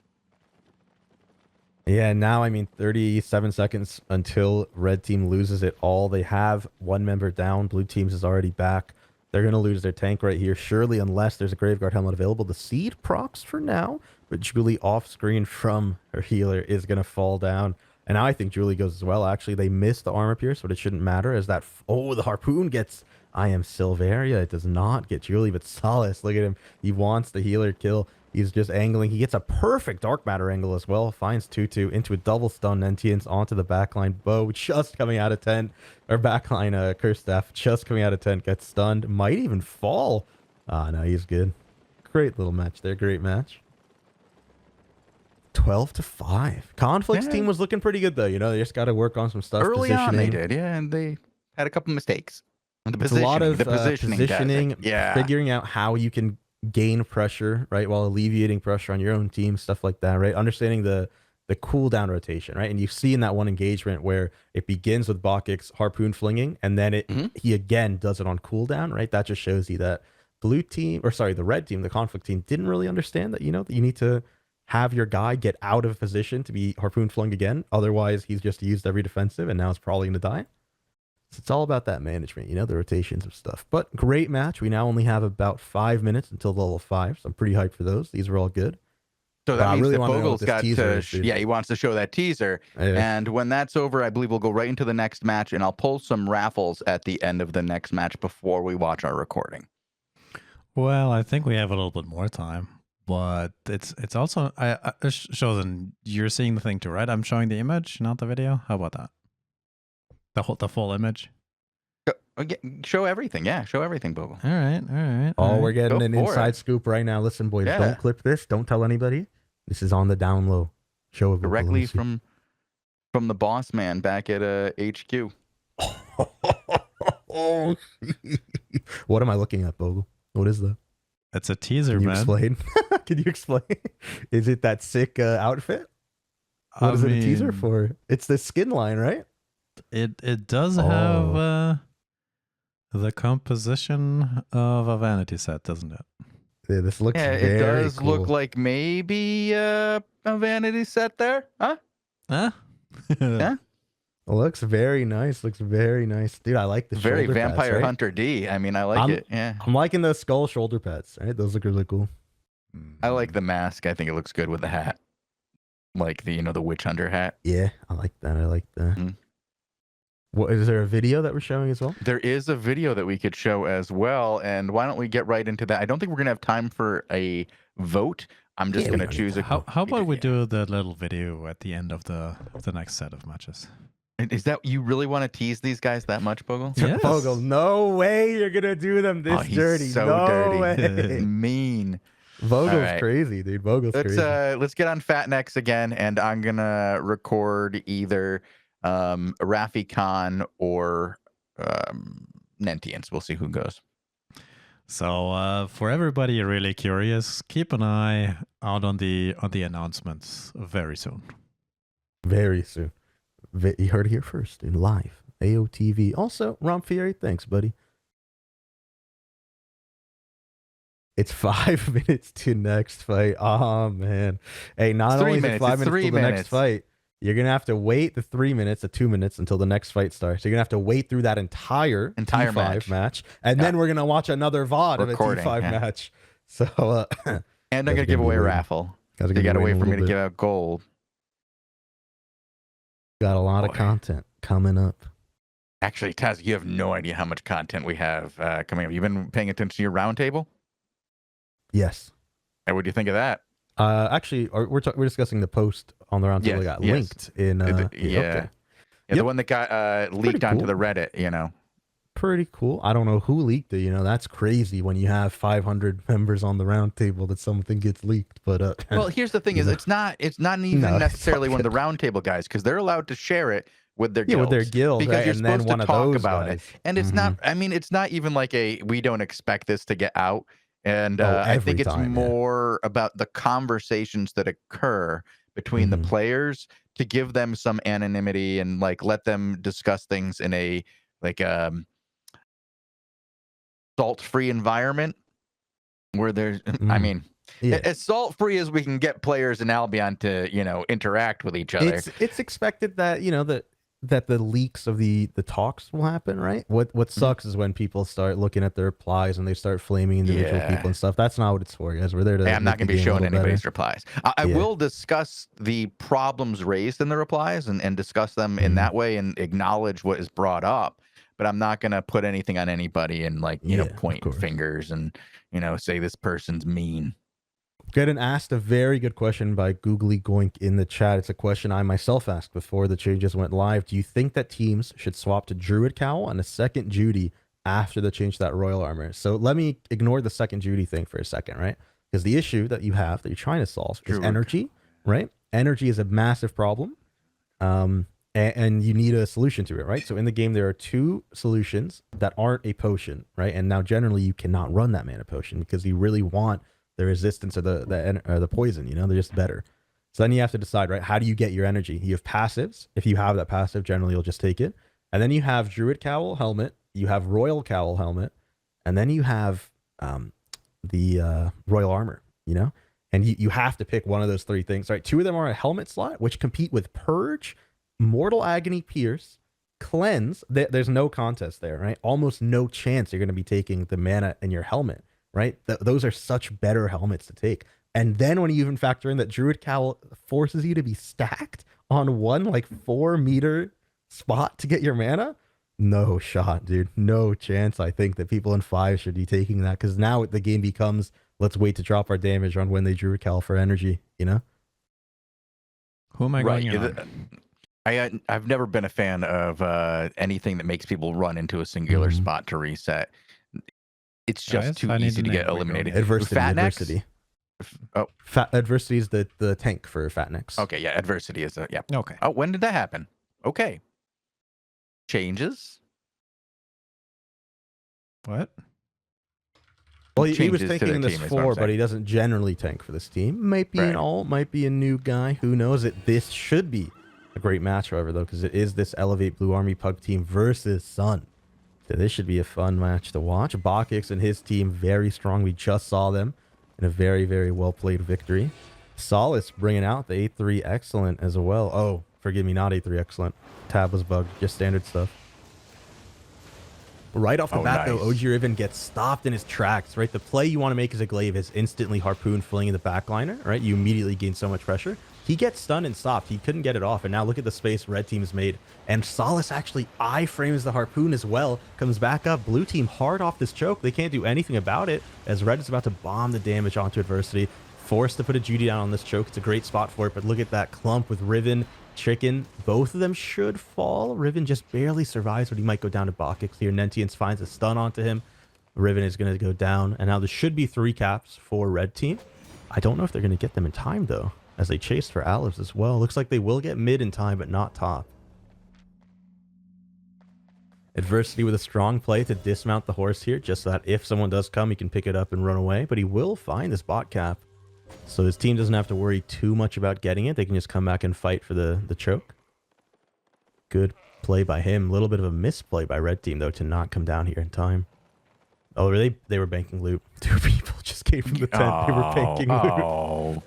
Yeah, now, 37 seconds until red team loses it all. They have one member down. Blue team's is already back. They're going to lose their tank right here, surely, unless there's a Graveguard helmet available. The Seed procs for now, but Julie off screen from her healer is going to fall down. And now I think Julie goes as well. Actually, they missed the armor pierce, but it shouldn't matter as that... Oh, the harpoon gets... I am Silveria. It does not get Julie, but Solace, look at him. He wants the healer kill. He's just angling. He gets a perfect dark matter angle as well. Finds Tutu into a double stun. Nentians onto the backline. Bo just coming out of 10. Or backline Curse Staff just coming out of 10. Gets stunned. Might even fall. Ah, no, he's good. Great little match there. Great match. 12-5. Conflict's team was looking pretty good, though. You know, they just got to work on some stuff. Early on, they did. Yeah, and they had a couple mistakes. It's a lot of positioning, figuring out how you can gain pressure, right, while alleviating pressure on your own team, stuff like that, right? Understanding the cooldown rotation, right? And you see in that one engagement where it begins with Bakix harpoon flinging, and then he again does it on cooldown, right? That just shows you that the red team, the conflict team, didn't really understand that, that you need to have your guy get out of position to be harpoon flung again. Otherwise, he's just used every defensive, and now it's probably going to die. So it's all about that management, the rotations of stuff. But great match. We now only have about 5 minutes until level 5, so I'm pretty hyped for those. These were all good. So that means that Bogul's got to, he wants to show that teaser. Yeah. And when that's over, I believe we'll go right into the next match, and I'll pull some raffles at the end of the next match before we watch our recording. Well, I think we have a little bit more time, but it's also, Shozen, you're seeing the thing too, right? I'm showing the image, not the video. How about that? The full image. Show everything. Yeah, show everything, Bogul. All right. Oh, we're getting an inside scoop right now. Listen, boys, don't clip this. Don't tell anybody. This is on the down low. Show it directly from the boss man back at HQ. Oh, what am I looking at, Bogul? What is that? It's a teaser, man. Explain? Can you explain? Is it that sick outfit? What is it a teaser for? It's the skin line, right? It does have the composition of a vanity set, doesn't it? Yeah, this looks Yeah, very it does cool. look like maybe a vanity set there. Huh? Huh? Yeah. It looks very nice. Looks very nice, dude. I like the Very shoulder Vampire pads, right? Hunter D. I mean, I like it. Yeah. I'm liking the skull shoulder pads. Right, those look really cool. I like the mask. I think it looks good with the hat. Like the the witch hunter hat. Yeah, I like that. I like that. Mhm. What is there a video that we're showing as well? There is a video that we could show as well, and why don't we get right into that? I don't think we're gonna have time for a vote. I'm just Yeah, we gonna don't need choose to a. How about we do the little video at the end of the next set of matches? Is that you really want to tease these guys that much, Bogul? Yes. Bogle, no way you're gonna do them this he's dirty. so no dirty. way. Mean. Vogel's Alright. crazy, dude. Vogel's Let's crazy. let's get on Fatnex again, and I'm gonna record either Rafi Khan or Nentians. We'll see who goes. So for everybody really curious, keep an eye out on the announcements very soon. Very soon. You heard it here first in live. AOTV. Also, Rom Fieri, thanks, buddy. It's 5 minutes to next fight. Oh, man. Hey, not It's 3 only is it minutes, 5 it's minutes 3 till the next minutes. fight, you're going to have to wait the 3 minutes, the 2 minutes until the next fight starts. You're going to have to wait through that entire T5 match. And then we're going to watch another VOD Recording, of a T5 yeah. match. So, And I'm Guys gonna are give gonna away be a waiting. raffle. guys are You gonna gotta be wait waiting for a me to little give bit. out gold. Got a lot of Boy. content coming up. Actually, Taz, you have no idea how much content we have coming up. You've been paying attention to your roundtable? Yes. And what do you think of that? Actually, we're discussing the post on the roundtable Yes, that got yes. linked in. Yeah. Okay. Yeah, Yep. the one that got leaked onto cool. the Reddit, Pretty cool. I don't know who leaked it. That's crazy when you have 500 members on the roundtable that something gets leaked. But Well, here's the thing: is it's not even No, it's necessarily all one of the roundtable guys because they're allowed to share it with their guilds. with their guild, because right? you're And then supposed one to of talk those about it. guys. And it's not. I mean, it's not even like we don't expect this to get out. And I every think it's time, yeah. more about the conversations that occur between the players to give them some anonymity and like let them discuss things in a like salt-free environment where there's. I mean. Yeah. As salt-free as we can get players in Albion to, interact with each other. It's expected that that the leaks of the talks will happen, right? What sucks is when people start looking at the replies and they start flaming individual people and stuff. That's not what it's for, guys. We're there to. Hey, I'm not going to be showing anybody's better. replies. I will discuss the problems raised in the replies and discuss them in that way and acknowledge what is brought up. But I'm not going to put anything on anybody and point fingers and say this person's mean. Getting asked a very good question by Googly Goink in the chat. It's a question I myself asked before the changes went live. Do you think that teams should swap to Druid Cowl and a second Judy after the change to that Royal Armor? So let me ignore the second Judy thing for a second, right? Because the issue that you have that you're trying to solve is energy, right? Energy is a massive problem, and you need a solution to it, right? So in the game, there are two solutions that aren't a potion, right? And now generally you cannot run that mana potion because you really want the resistance or the poison, they're just better. So then you have to decide, right? How do you get your energy? You have passives. If you have that passive, generally you'll just take it. And then you have Druid Cowl Helmet, you have Royal Cowl Helmet, and then you have the Royal Armor, And you have to pick one of those three things, right? Two of them are a helmet slot, which compete with Purge, Mortal Agony Pierce, Cleanse. There's no contest there, right? Almost no chance you're going to be taking the mana in your helmet. Right? Those are such better helmets to take. And then when you even factor in that Druid Cowl forces you to be stacked on one 4 meter spot to get your mana, no shot, dude. No chance. I think that people in 5 should be taking that because now the game becomes, let's wait to drop our damage on when they Druid Cowl for energy, Who am I going on? I've never been a fan of anything that makes people run into a singular spot to reset. It's just too easy to get eliminated. Adversity. Oh, Adversity is the tank for Fatnex. Okay, yeah. Adversity is yeah. Okay. Oh, when did that happen? Okay. Changes. What? Well, he was changes to tanking their in this team is what I'm 4, but saying. he doesn't generally tank for this team. Might be an Right. alt, might be a new guy. Who knows? This should be a great match, however, though, because it is this Elevate Blue Army Pug team versus Sun. So this should be a fun match to watch. Bakix and his team, very strong. We just saw them in a very, very well-played victory. Solace bringing out the A3 Excellent as well. Oh, forgive me, not A3 Excellent. Tab was bugged. Just standard stuff. Right off the bat, though, nice. OG Riven gets stopped in his tracks, right? The play you want to make as a glaive is instantly harpoon fling in the backliner, right? You immediately gain so much pressure. He gets stunned and stopped. He couldn't get it off. And now look at the space red team's made. And Solace actually iframes the harpoon as well. Comes back up. Blue team hard off this choke. They can't do anything about it as red is about to bomb the damage onto Adversity. Forced to put a Judy down on this choke. It's a great spot for it. But look at that clump with Riven, Chicken. Both of them should fall. Riven just barely survives, but he might go down to Bakix here. Nentians finds a stun onto him. Riven is going to go down. And now there should be 3 caps for red team. I don't know if they're going to get them in time, though, as they chase for Olives as well. Looks like they will get mid in time, but not top. Adversity with a strong play to dismount the horse here, just so that if someone does come, he can pick it up and run away. But he will find this bot cap. So his team doesn't have to worry too much about getting it. They can just come back and fight for the choke. Good play by him. A little bit of a misplay by red team, though, to not come down here in time. Oh, they were banking loot. 2 people just came from the tent. They were banking loot.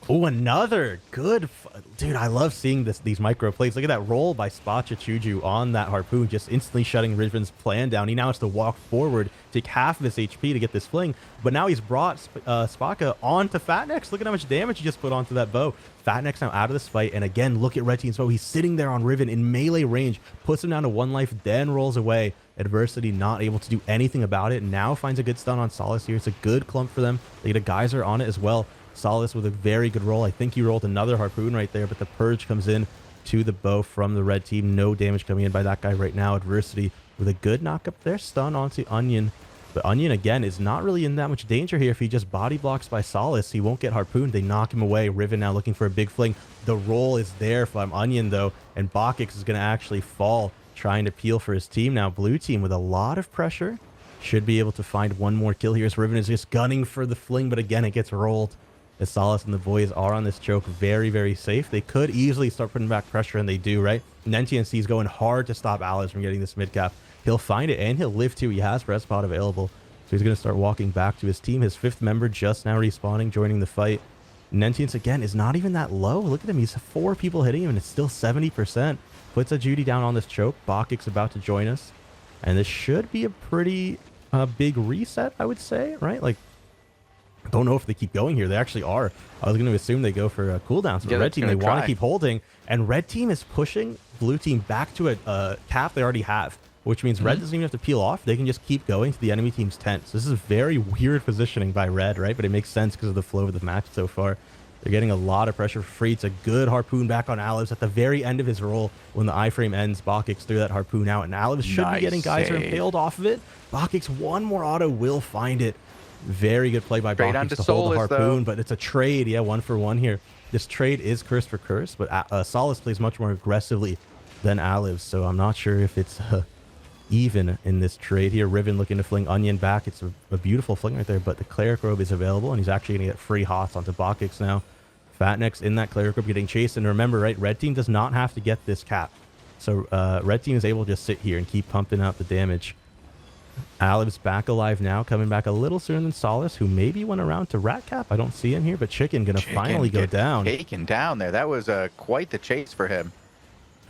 Oh, another good... Dude, I love seeing these micro plays. Look at that roll by Spacha Chuju on that harpoon, just instantly shutting Riven's plan down. He now has to walk forward, take half of his HP to get this fling. But now he's brought Spaca onto Fatnex. Look at how much damage he just put onto that bow. Fatnex now out of this fight. And again, look at Red Team's bow. He's sitting there on Riven in melee range, puts him down to 1 life, then rolls away. Adversity not able to do anything about it. Now finds a good stun on Solace here. It's a good clump for them. They get a geyser on it as well. Solace with a very good roll. I think he rolled another harpoon right there, but the purge comes in to the bow from the red team. No damage coming in by that guy right now. Adversity with a good knock up there. Stun onto Onion. But Onion, again, is not really in that much danger here. If he just body blocks by Solace, he won't get harpooned. They knock him away. Riven now looking for a big fling. The roll is there from Onion, though, and Bakix is going to actually fall, trying to peel for his team. Now, blue team with a lot of pressure should be able to find 1 more kill here as Riven is just gunning for the fling, but again, it gets rolled. As Solace and the boys are on this choke, very, very safe. They could easily start putting back pressure, and they do, right? Nentian is going hard to stop Alice from getting this mid cap. He'll find it, and he'll live too. He has res spot available, so he's going to start walking back to his team. His 5th member just now respawning, joining the fight. Nentian, again, is not even that low. Look at him. He's 4 people hitting him, and it's still 70%. Puts a Judy down on this choke. Bakix about to join us, and this should be a pretty big reset, I would say, right? Like, don't know if they keep going here. They actually are. I was going to assume they go for cooldowns. But red team, they want to keep holding. And red team is pushing blue team back to a cap they already have, which means red doesn't even have to peel off. They can just keep going to the enemy team's tent. So this is very weird positioning by red, right? But it makes sense because of the flow of the match so far. They're getting a lot of pressure for free. It's a good harpoon back on Alives at the very end of his roll. When the iframe ends, Bakix threw that harpoon out, and Alives should be getting geyser impaled off of it. Bakix, 1 more auto will find it. Very good play by Bakix to hold the harpoon, but it's a trade. Yeah, 1 for 1 here. This trade is curse for curse, but Solace plays much more aggressively than Alives, so I'm not sure if it's even in this trade here. Riven looking to fling Onion back. It's a beautiful fling right there, but the Cleric Robe is available, and he's actually going to get free hots onto Bakix now. Fatnex in that Cleric Robe getting chased, and remember, right, red team does not have to get this cap. So red team is able to just sit here and keep pumping out the damage. Alives back alive now, coming back a little sooner than Solace, who maybe went around to Rat Cap. I don't see him here, but Chicken gonna finally go down. Taken down there. That was quite the chase for him.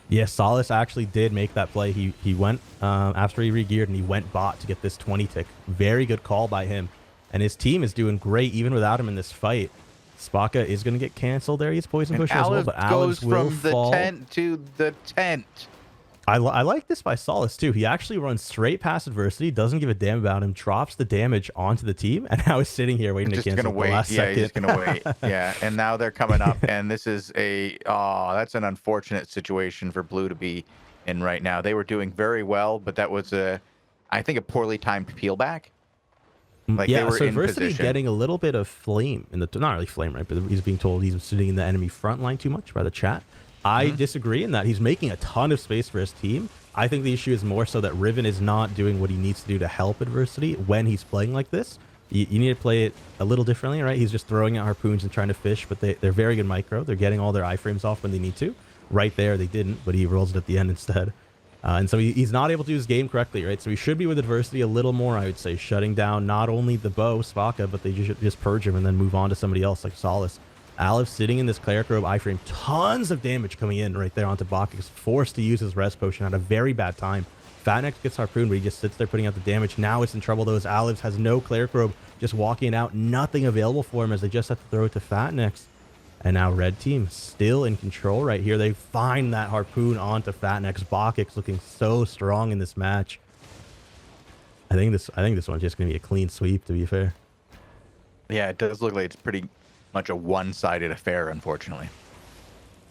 Yeah, Solace actually did make that play. He went after he regeared, and he went bot to get this 20 tick. Very good call by him. And his team is doing great even without him in this fight. Spaca is going to get canceled there. He's poison push as well, but Alives will fall. Goes from the tent to the tent. I like this by Solace, too. He actually runs straight past Adversity, doesn't give a damn about him, drops the damage onto the team, and now is sitting here waiting to cancel the last second. He's just going to wait. Yeah, and now they're coming up, and this is that's an unfortunate situation for Blue to be in right now. They were doing very well, but that was, I think, a poorly timed peel back. Like, yeah, they were so in Adversity position. getting a little bit of flame, not really flame, right, but he's being told he's sitting in the enemy front line too much by the chat. I disagree in that he's making a ton of space for his team. I think the issue is more so that Riven is not doing what he needs to do to help adversity when he's playing like this. You need to play it a little differently, right? He's just throwing out harpoons and trying to fish, but they're very good micro. They're getting all their iframes off when they need to. Right there, they didn't, but he rolls it at the end instead. And so he's not able to do his game correctly, right? So he should be with adversity a little more, I would say, shutting down not only the bow, Spaka, but they just purge him and then move on to somebody else like Solace. Alif sitting in this Cleric Robe iframe, tons of damage coming in right there onto Bakix, forced to use his rest potion at a very bad time. Fatnex gets harpooned, but he just sits there putting out the damage. Now it's in trouble though, as Alif has no Cleric Robe, just walking out, nothing available for him as they just have to throw it to Fatnex. And now red team still in control right here. They find that harpoon onto Fatnex. Bakix looking so strong in this match. I think this one's just gonna be a clean sweep, to be fair. Yeah, it does look like it's pretty much a one-sided affair, unfortunately.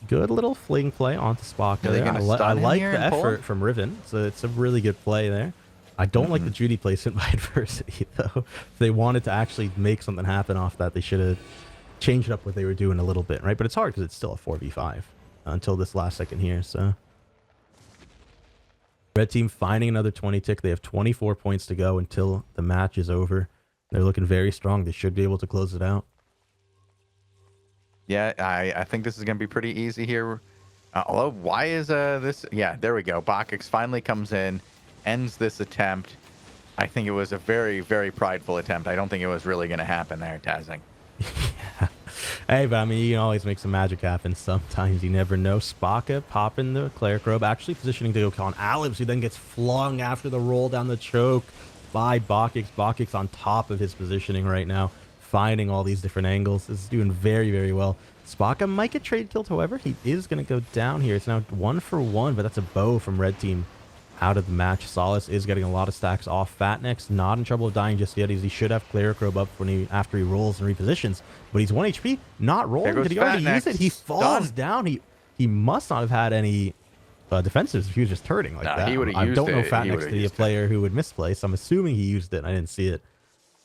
Good little fling play onto Spaka Are they there. gonna I stun him like here the and pull effort him? from Riven. So it's a really good play there. I don't like the Judy placement by adversity, though. If they wanted to actually make something happen off that, they should have changed up what they were doing a little bit, right? But it's hard because it's still a 4v5 until this last second here, so. Red team finding another 20 tick. They have 24 points to go until the match is over. They're looking very strong. They should be able to close it out. Yeah, I think this is going to be pretty easy here. Although, why is this? Yeah, there we go. Bakix finally comes in, ends this attempt. I think it was a very, very prideful attempt. I don't think it was really going to happen there, Tazzik. Yeah. Hey, but I mean, you can always make some magic happen. Sometimes you never know. Spaka popping the Cleric Robe, actually positioning to go on Alibs, who then gets flung after the roll down the choke by Bakix. Bakix on top of his positioning right now, finding all these different angles. This is doing very, very well. Spaka might get trade killed, however. He is going to go down here. It's now 1-for-1, but that's a bow from red team out of the match. Solace is getting a lot of stacks off. Fatnex not in trouble of dying just yet, as he should have Cleric Robe up after he rolls and repositions. But he's 1 HP, not rolling. Did he already use it? He falls down. He must not have had any defensives if he was just turning like that. He would have I used don't know it. Fatnex to be a player who would misplace. I'm assuming he used it. I didn't see it.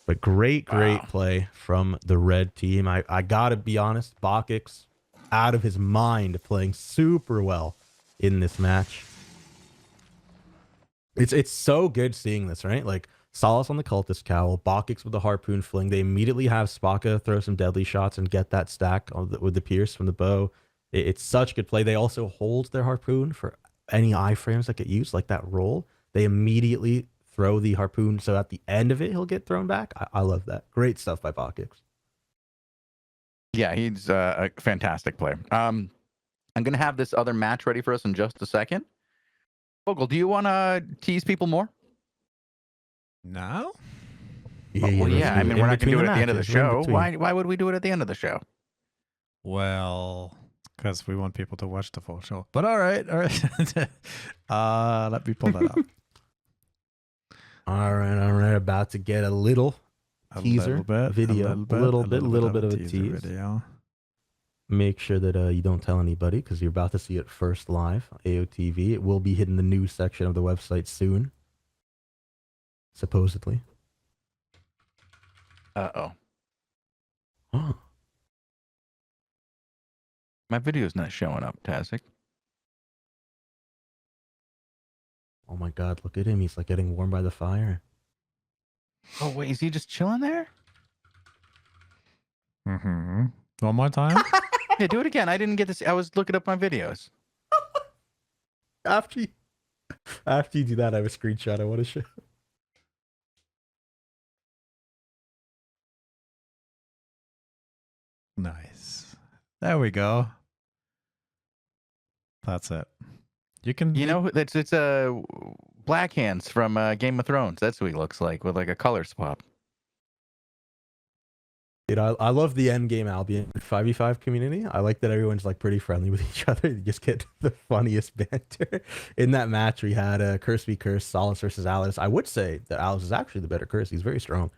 But great play from the red team. I gotta be honest, Bakix out of his mind, playing super well in this match. It's so good seeing this, right? Like Solace on the cultist cowl, Bakix with the harpoon fling. They immediately have Spaka throw some deadly shots and get that stack with the pierce from the bow. It's such good play. They also hold their harpoon for any iframes that get used, like that roll. They immediately throw the harpoon, so at the end of it, he'll get thrown back. I love that. Great stuff by Bakix. Yeah, he's a fantastic player. I'm going to have this other match ready for us in just a second. Bogul, do you want to tease people more? No? Well, yeah, I mean, we're not going to do it at the end of the show. Why Why would we do it at the end of the show? Well, because we want people to watch the full show. But all right. Let me pull that up. All right. About to get a little teaser video. A little bit of a tease. Video. Make sure that you don't tell anybody because you're about to see it first live. AOTV. It will be hitting the news section of the website soon. Supposedly. Uh-oh. Oh. My video's not showing up, Tazzik. Oh my God, look at him. He's like getting warm by the fire. Oh, wait, is he just chilling there? Mm-hmm. One more time? Yeah, do it again. I didn't get this. I was looking up my videos. After you do that, I have a screenshot I want to show. Nice. There we go. That's it. You know, it's Black Hands from Game of Thrones. That's who he looks like with like a color swap. Dude, I love the end game Albion 5v5 community. I like that everyone's like pretty friendly with each other. You just get the funniest banter. In that match, we had Curse v Curse, Solace versus Alice. I would say that Alice is actually the better Curse. He's very strong.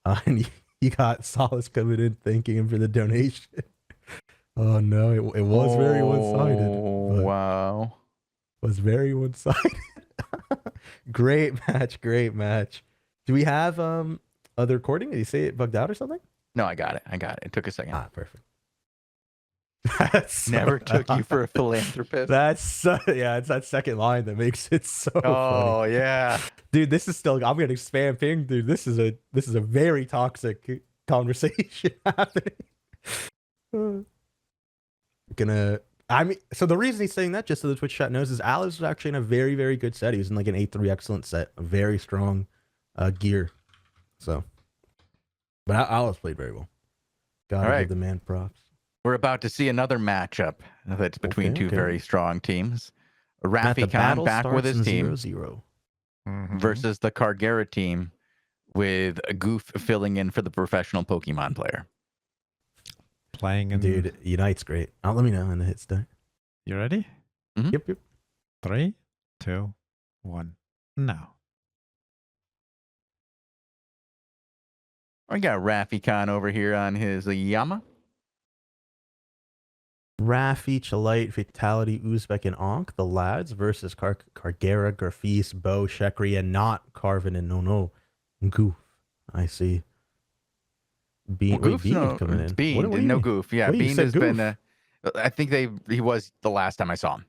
And you got Solace coming in thanking him for the donation. Oh no, it was very one-sided. Oh, wow. Was very one-sided. Great match. Do we have other recording? Did you say it bugged out or something? No, I got it. It took a second. Perfect. Never took you for a philanthropist. Yeah, it's that second line that makes it so Oh funny. yeah. Dude, this is still, I'm getting spam ping, dude. This is a very toxic conversation happening. So the reason he's saying that, just so the Twitch chat knows, is Alice was actually in a very, very good set. He was in like an 8-3 excellent set, a very strong gear. So, but Alice played very well. Gotta give the man props. We're about to see another matchup that's between two very strong teams. Rafi Khan back with his team 0-0. versus the Kargera team with Goof filling in for the professional Pokemon player. Playing in... Dude, Unite's great. Let me know when the hits start. You ready? Mm-hmm. Yep. 3, 2, 1, now. I got Rafi Khan over here on his Yama. Rafi, Chalite, Fatality, Uzbek, and Ankh, the lads, versus Kargera, Grafis, Bo, Shekri, and not Carvin and No. Goof. I see. Bean, Well, Goof's Bean coming in. Bean, what no Goof. Yeah, Bean has been. I think he was the last time I saw him.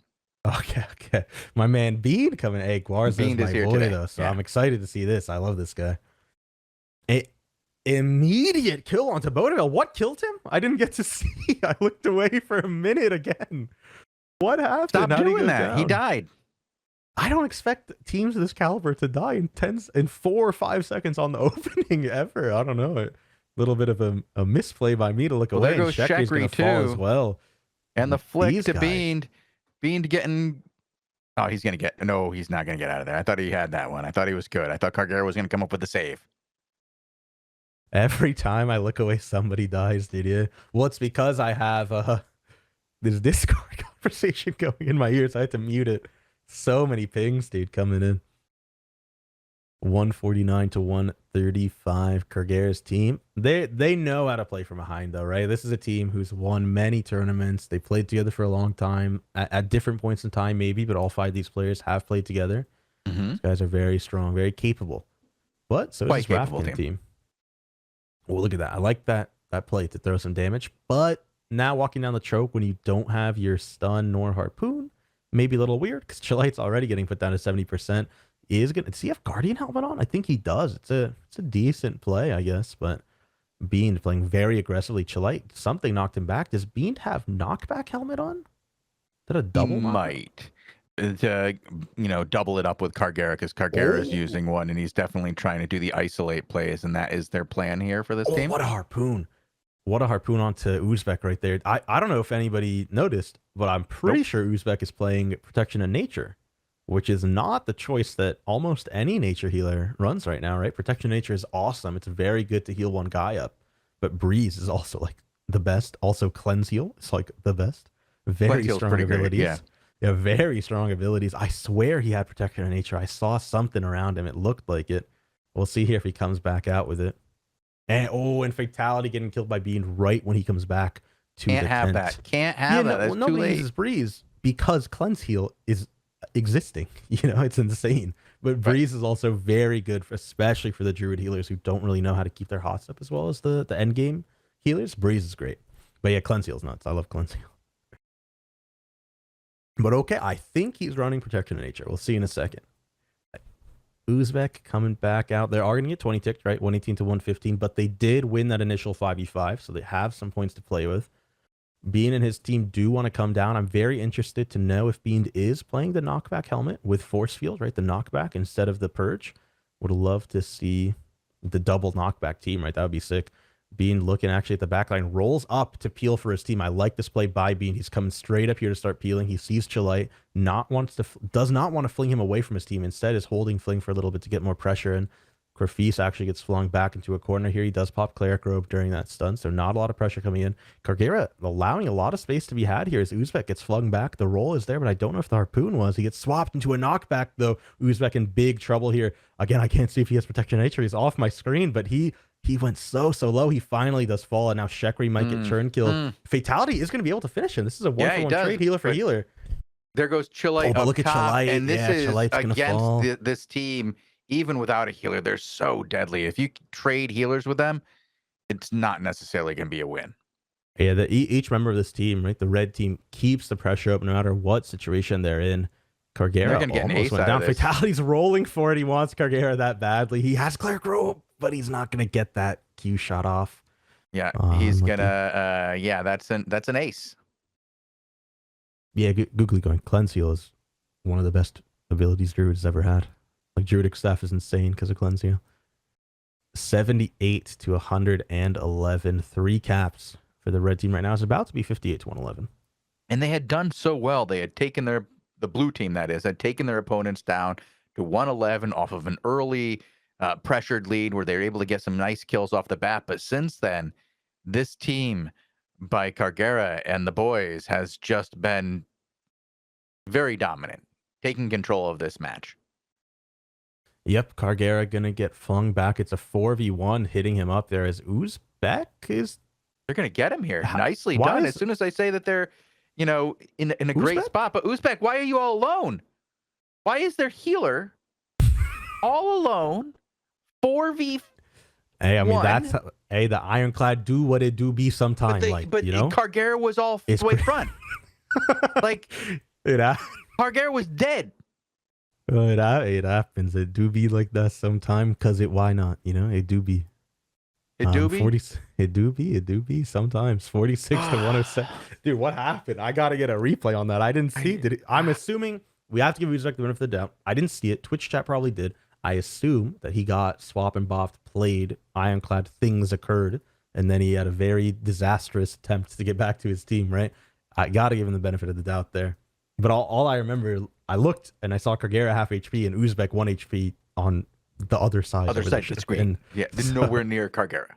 Okay. My man Bean coming. Hey, Guarza's Bean is my here boy today. though, so Yeah. I'm excited to see this. I love this guy. Immediate kill onto Bodeville. What killed him? I didn't get to see. I looked away for a minute again. What happened? Stop How'd doing that. down? He died. I don't expect teams of this caliber to die in 4 or 5 seconds on the opening ever. I don't know. A little bit of a misplay by me to look away. There goes Shekri's gonna fall too. as well. And the flick These to guys. Bean getting. Oh, he's gonna get. No, he's not gonna get out of there. I thought he had that one. I thought he was good. I thought Kargera was gonna come up with the save. Every time I look away, somebody dies, dude. Yeah. Well, it's because I have this Discord conversation going in my ears. I had to mute it. So many pings, dude, coming in. 149 to 135. Kargera's team. They know how to play from behind, though, right? This is a team who's won many tournaments. They played together for a long time at different points in time, maybe, but all 5 of these players have played together. Mm-hmm. These guys are very strong, very capable. But so is this capable team. Well, look at that. I like that play to throw some damage. But now walking down the choke when you don't have your stun nor harpoon, maybe a little weird because Chalite's already getting put down to 70%. Does he have Guardian helmet on? I think he does. It's a decent play, I guess. But Bean playing very aggressively. Chalite, something knocked him back. Does Bean have knockback helmet on? Is that a double? He might. To double it up with Kargera because Kargera is using one and he's definitely trying to do the isolate plays and that is their plan here for this team. What a harpoon. What a harpoon onto Uzbek right there. I don't know if anybody noticed, but I'm pretty sure Uzbek is playing Protection of Nature, which is not the choice that almost any nature healer runs right now, right? Protection of Nature is awesome. It's very good to heal one guy up. But Breeze is also like the best. Also Cleanse Heal is like the best. Very strong abilities. Great, yeah, very strong abilities. I swear he had Protection of Nature. I saw something around him. It looked like it. We'll see here if he comes back out with it. And Fatality getting killed by Bean right when he comes back to Can't the have tent. that. Can't have that. That's too nobody late. uses Breeze because Cleanse Heal is existing. It's insane. But Breeze is also very good, especially for the Druid healers who don't really know how to keep their hots up as well as the end game healers. Breeze is great. But yeah, Cleanse Heal's nuts. I love Cleanse Heal. But okay, I think he's running Protection of Nature. We'll see in a second. Uzbek coming back out. They are going to get 20 ticked, right? 118 to 115, but they did win that initial 5v5, so they have some points to play with. Bean and his team do want to come down. I'm very interested to know if Bean is playing the knockback helmet with force field, right? The knockback instead of the purge. Would love to see the double knockback team, right? That would be sick. Bean looking actually at the back line, rolls up to peel for his team. I like this play by Bean. He's coming straight up here to start peeling. He sees Chalite, does not want to fling him away from his team. Instead is holding Fling for a little bit to get more pressure in. Grafis actually gets flung back into a corner here. He does pop Cleric Robe during that stun, so not a lot of pressure coming in. Kargera allowing a lot of space to be had here as Uzbek gets flung back. The roll is there, but I don't know if the harpoon was. He gets swapped into a knockback, though. Uzbek in big trouble here. Again, I can't see if he has Protection of Nature. He's off my screen, but he went so low. He finally does fall, and now Shekri might get churn killed. Fatality is going to be able to finish him. This is a 1-for-1 trade, healer for healer. There goes Chalite but up look at top, Chalite. and this is against this team. Even without a healer, they're so deadly. If you trade healers with them, it's not necessarily going to be a win. Yeah, each member of this team, right? The red team keeps the pressure up no matter what situation they're in. They're Cargera gonna get an almost ace went out down. of this. Fatality's rolling for it. He wants Cargera that badly. He has Cleric Robe, but he's not going to get that Q shot off. Yeah, he's Unlucky. gonna. Yeah, that's an ace. Yeah, Googly going. Cleanse Heal is one of the best abilities Druid's ever had. Like, Druidic Staff is insane because of Cleanse Heal. 78 to 111. 3 caps for the red team right now. It's about to be 58 to 111. And they had done so well. They had taken the blue team, that is, had taken their opponents down to 111 off of an early pressured lead where they were able to get some nice kills off the bat. But since then, this team by Cargera and the boys has just been very dominant, taking control of this match. Yep, Cargera gonna get flung back. It's a 4v1 hitting him up there as Uzbek is... They're going to get him here. Nicely Why done. is- As soon as I say that they're, in a great Uzbek? spot. But Uzbek, why are you all alone? Why is their healer all alone? 4v. Hey, I mean, One. that's... Hey, the Ironclad do what it do be sometime, But you know? Cargera was all It's the way pretty- front. Like, It Cargera was dead. happens. It do be like that sometime, because why not? You know, it do be. It do be. 40, it do be sometimes. 46 to 107. Dude, what happened? I got to get a replay on that. I didn't see it. I'm assuming we have to give Uzbek the benefit of the doubt. I didn't see it. Twitch chat probably did. I assume that he got swap and bopped, played, Ironclad, things occurred, and then he had a very disastrous attempt to get back to his team, right? I got to give him the benefit of the doubt there. But all I remember, I looked and I saw Cargera half HP and Uzbek 1 HP on the other side. Other side of the screen. Yeah, nowhere near Cargera.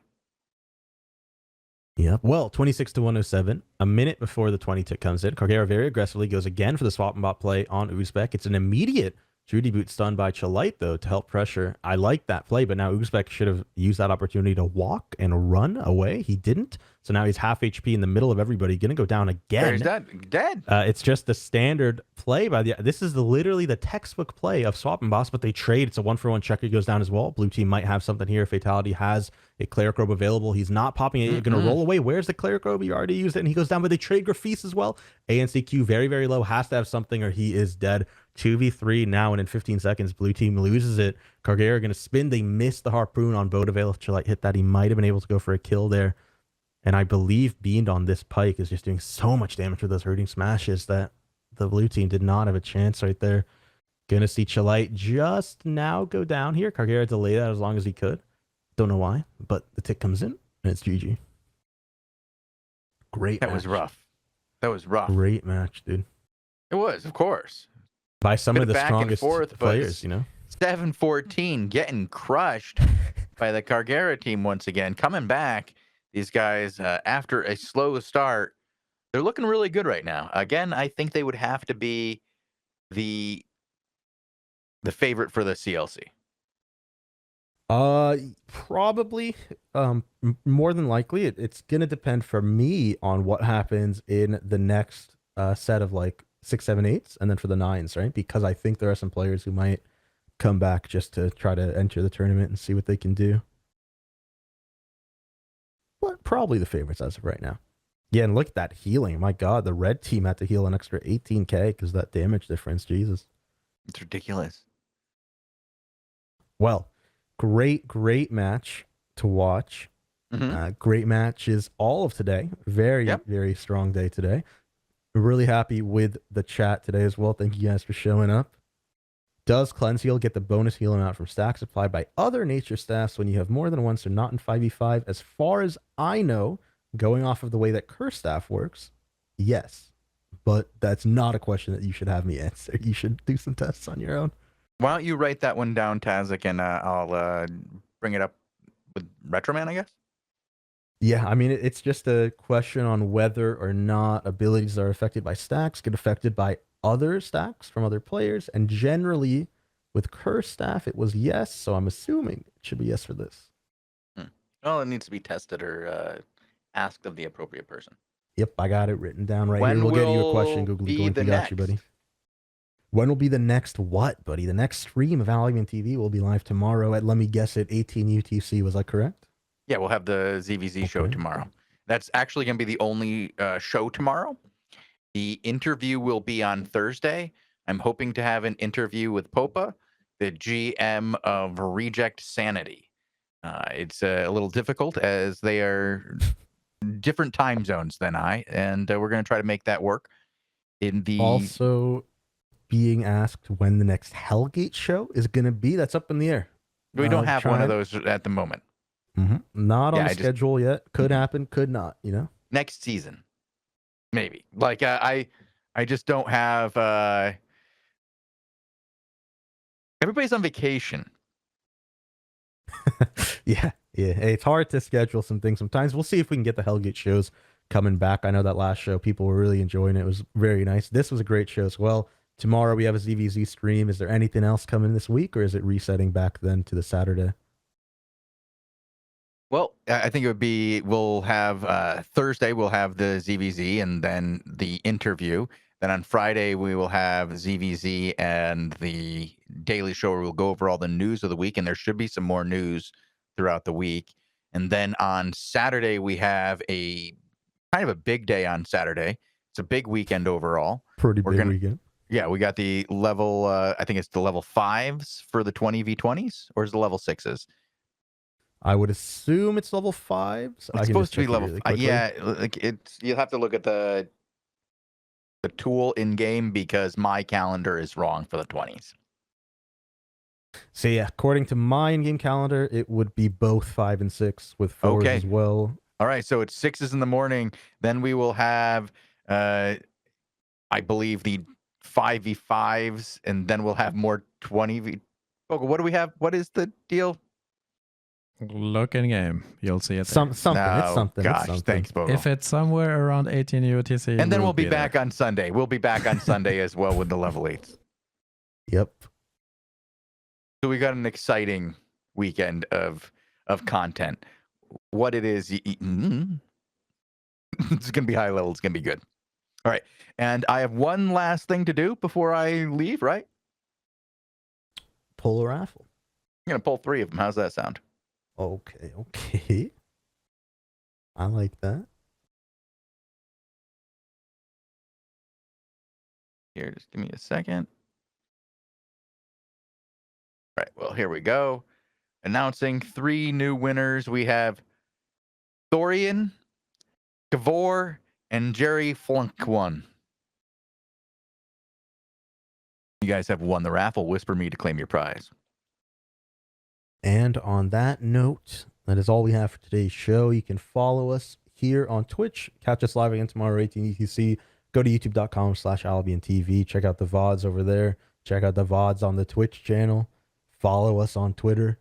Yep. Well, 26 to 107. A minute before the 20 tick comes in, Cargera very aggressively goes again for the swap and bot play on Uzbek. It's an immediate Judy boot stun by Chalite, though, to help pressure. I like that play, but now Uzbek should have used that opportunity to walk and run away. He didn't. So now he's half HP in the middle of everybody. Going to go down again. He's dead. It's just the standard play by the... This is literally the textbook play of swap and boss, but they trade. It's a 1-for-1 checker. Goes down as well. Blue team might have something here. Fatality has a Cleric Robe available. He's not popping it. You're going to roll away. Where's the Cleric Robe? You already used it, and he goes down, but they trade Grafis as well. ANCQ very, very low. Has to have something or he is dead. 2v3 now, and in 15 seconds, blue team loses it. Cargera going to spin. They missed the harpoon on Bodavale. If Chalite hit that, he might have been able to go for a kill there. And I believe Beamed on this pike is just doing so much damage with those hurting smashes that the blue team did not have a chance right there. Gonna see Chalite just now go down here. Cargera delayed that as long as he could. Don't know why, but the tick comes in, and it's GG. Great That match. was rough. That was rough. Great match, dude. It was, of course. By some Bit of the back and strongest forth, but players, you know? 7-14, getting crushed by the Cargera team once again. Coming back, these guys, after a slow start, they're looking really good right now. Again, I think they would have to be the favorite for the CLC. Probably. More than likely, it's gonna depend for me on what happens in the next set of like 6, 7, 8s, and then for the 9s, right? Because I think there are some players who might come back just to try to enter the tournament and see what they can do. But probably the favorites as of right now. Yeah, and look at that healing. My God, the red team had to heal an extra 18k because that damage difference. Jesus. It's ridiculous. Well, great match to watch. Great matches all of today. Very strong day today. We're really happy with the chat today as well. Thank you guys for showing up. Does Cleanse Heal get the bonus heal amount from stacks applied by other nature staffs when you have more than one, so not in 5v5? As far as I know, going off of the way that Curse Staff works, yes. But that's not a question that you should have me answer. You should do some tests on your own. Why don't you write that one down, Tazzik, and I'll bring it up with Retroman, I guess? Yeah, I mean, it's just a question on whether or not abilities that are affected by stacks get affected by other stacks from other players. And generally, with Curse Staff, it was yes. So I'm assuming it should be yes for this. Well, it needs to be tested or asked of the appropriate person. Yep, I got it written down right When here. We'll get you a question, will Google. be Going the to got you, next? buddy. When will be the next what, buddy? The next stream of AlbionTV will be live tomorrow at, let me guess it, 18 UTC. Was that correct? Yeah, we'll have the ZVZ show Okay. tomorrow. That's actually going to be the only show tomorrow. The interview will be on Thursday. I'm hoping to have an interview with Popa, the GM of Reject Sanity. It's a little difficult as they are different time zones than I, and we're going to try to make that work. In the Also, being asked when the next Hellgate show is going to be, that's up in the air. we don't have one of those at the moment. Not on the schedule yet. Could happen, could not, you know? Next season. Maybe. Like I just don't have everybody's on vacation. Yeah. Hey, it's hard to schedule some things sometimes. We'll see if we can get the Hellgate shows coming back. I know that last show people were really enjoying it. It was very nice. This was a great show as well. Tomorrow we have a ZVZ stream. Is there anything else coming this week, or is it resetting back then to the Saturday? Well, I think it would be, we'll have Thursday, we'll have the ZVZ and then the interview. Then on Friday, we will have ZVZ and the Daily Show where we'll go over all the news of the week. And there should be some more news throughout the week. And then on Saturday, we have a kind of a big day on Saturday. It's a big weekend overall. Pretty big weekend. Yeah, we got the level, I think it's the level 5s for the 20v20s, or is it the level 6s? I would assume it's level 5s. It's supposed to be level. Yeah, like it's. You'll have to look at the tool in game because my calendar is wrong for the 20s. So yeah, according to my in-game calendar, it would be both 5 and 6 with 4s as well. All right, so it's 6s in the morning. Then we will have, I believe, the 5v5s, and then we'll have more 20v. Okay, what do we have? What is the deal? Look in game. You'll see it. Something. It's something. Gosh, it's something. thanks, Bogul. If it's somewhere around 18 UTC. And then we'll be back on Sunday. We'll be back on Sunday as well with the level 8s. Yep. So we got an exciting weekend of content. What it is, it's going to be high level. It's going to be good. All right. And I have one last thing to do before I leave, right? Pull a raffle. I'm going to pull 3 of them. How's that sound? Okay. I like that. Here, just give me a second. All right, well, here we go. Announcing 3 new winners. We have Thorian, Gavor, and Jerry Flunk1. You guys have won the raffle. Whisper me to claim your prize. And on that note, that is all we have for today's show. You can follow us here on Twitch. Catch us live again tomorrow, 18 UTC. Go to youtube.com/AlbionTV. Check out the VODs over there. Check out the VODs on the Twitch channel. Follow us on Twitter.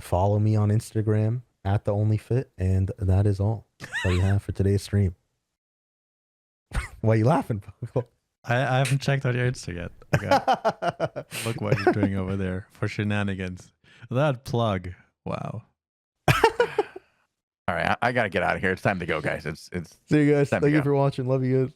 Follow me on Instagram @TheOnlyFit. And that is all that we have for today's stream. Why are you laughing, Bogul? I haven't checked out your Insta yet. Okay. Look what you're doing over there for shenanigans. That plug. Wow. All right, I got to get out of here. It's time to go, guys. It's See you guys. time Thank to you go. for watching. Love you guys.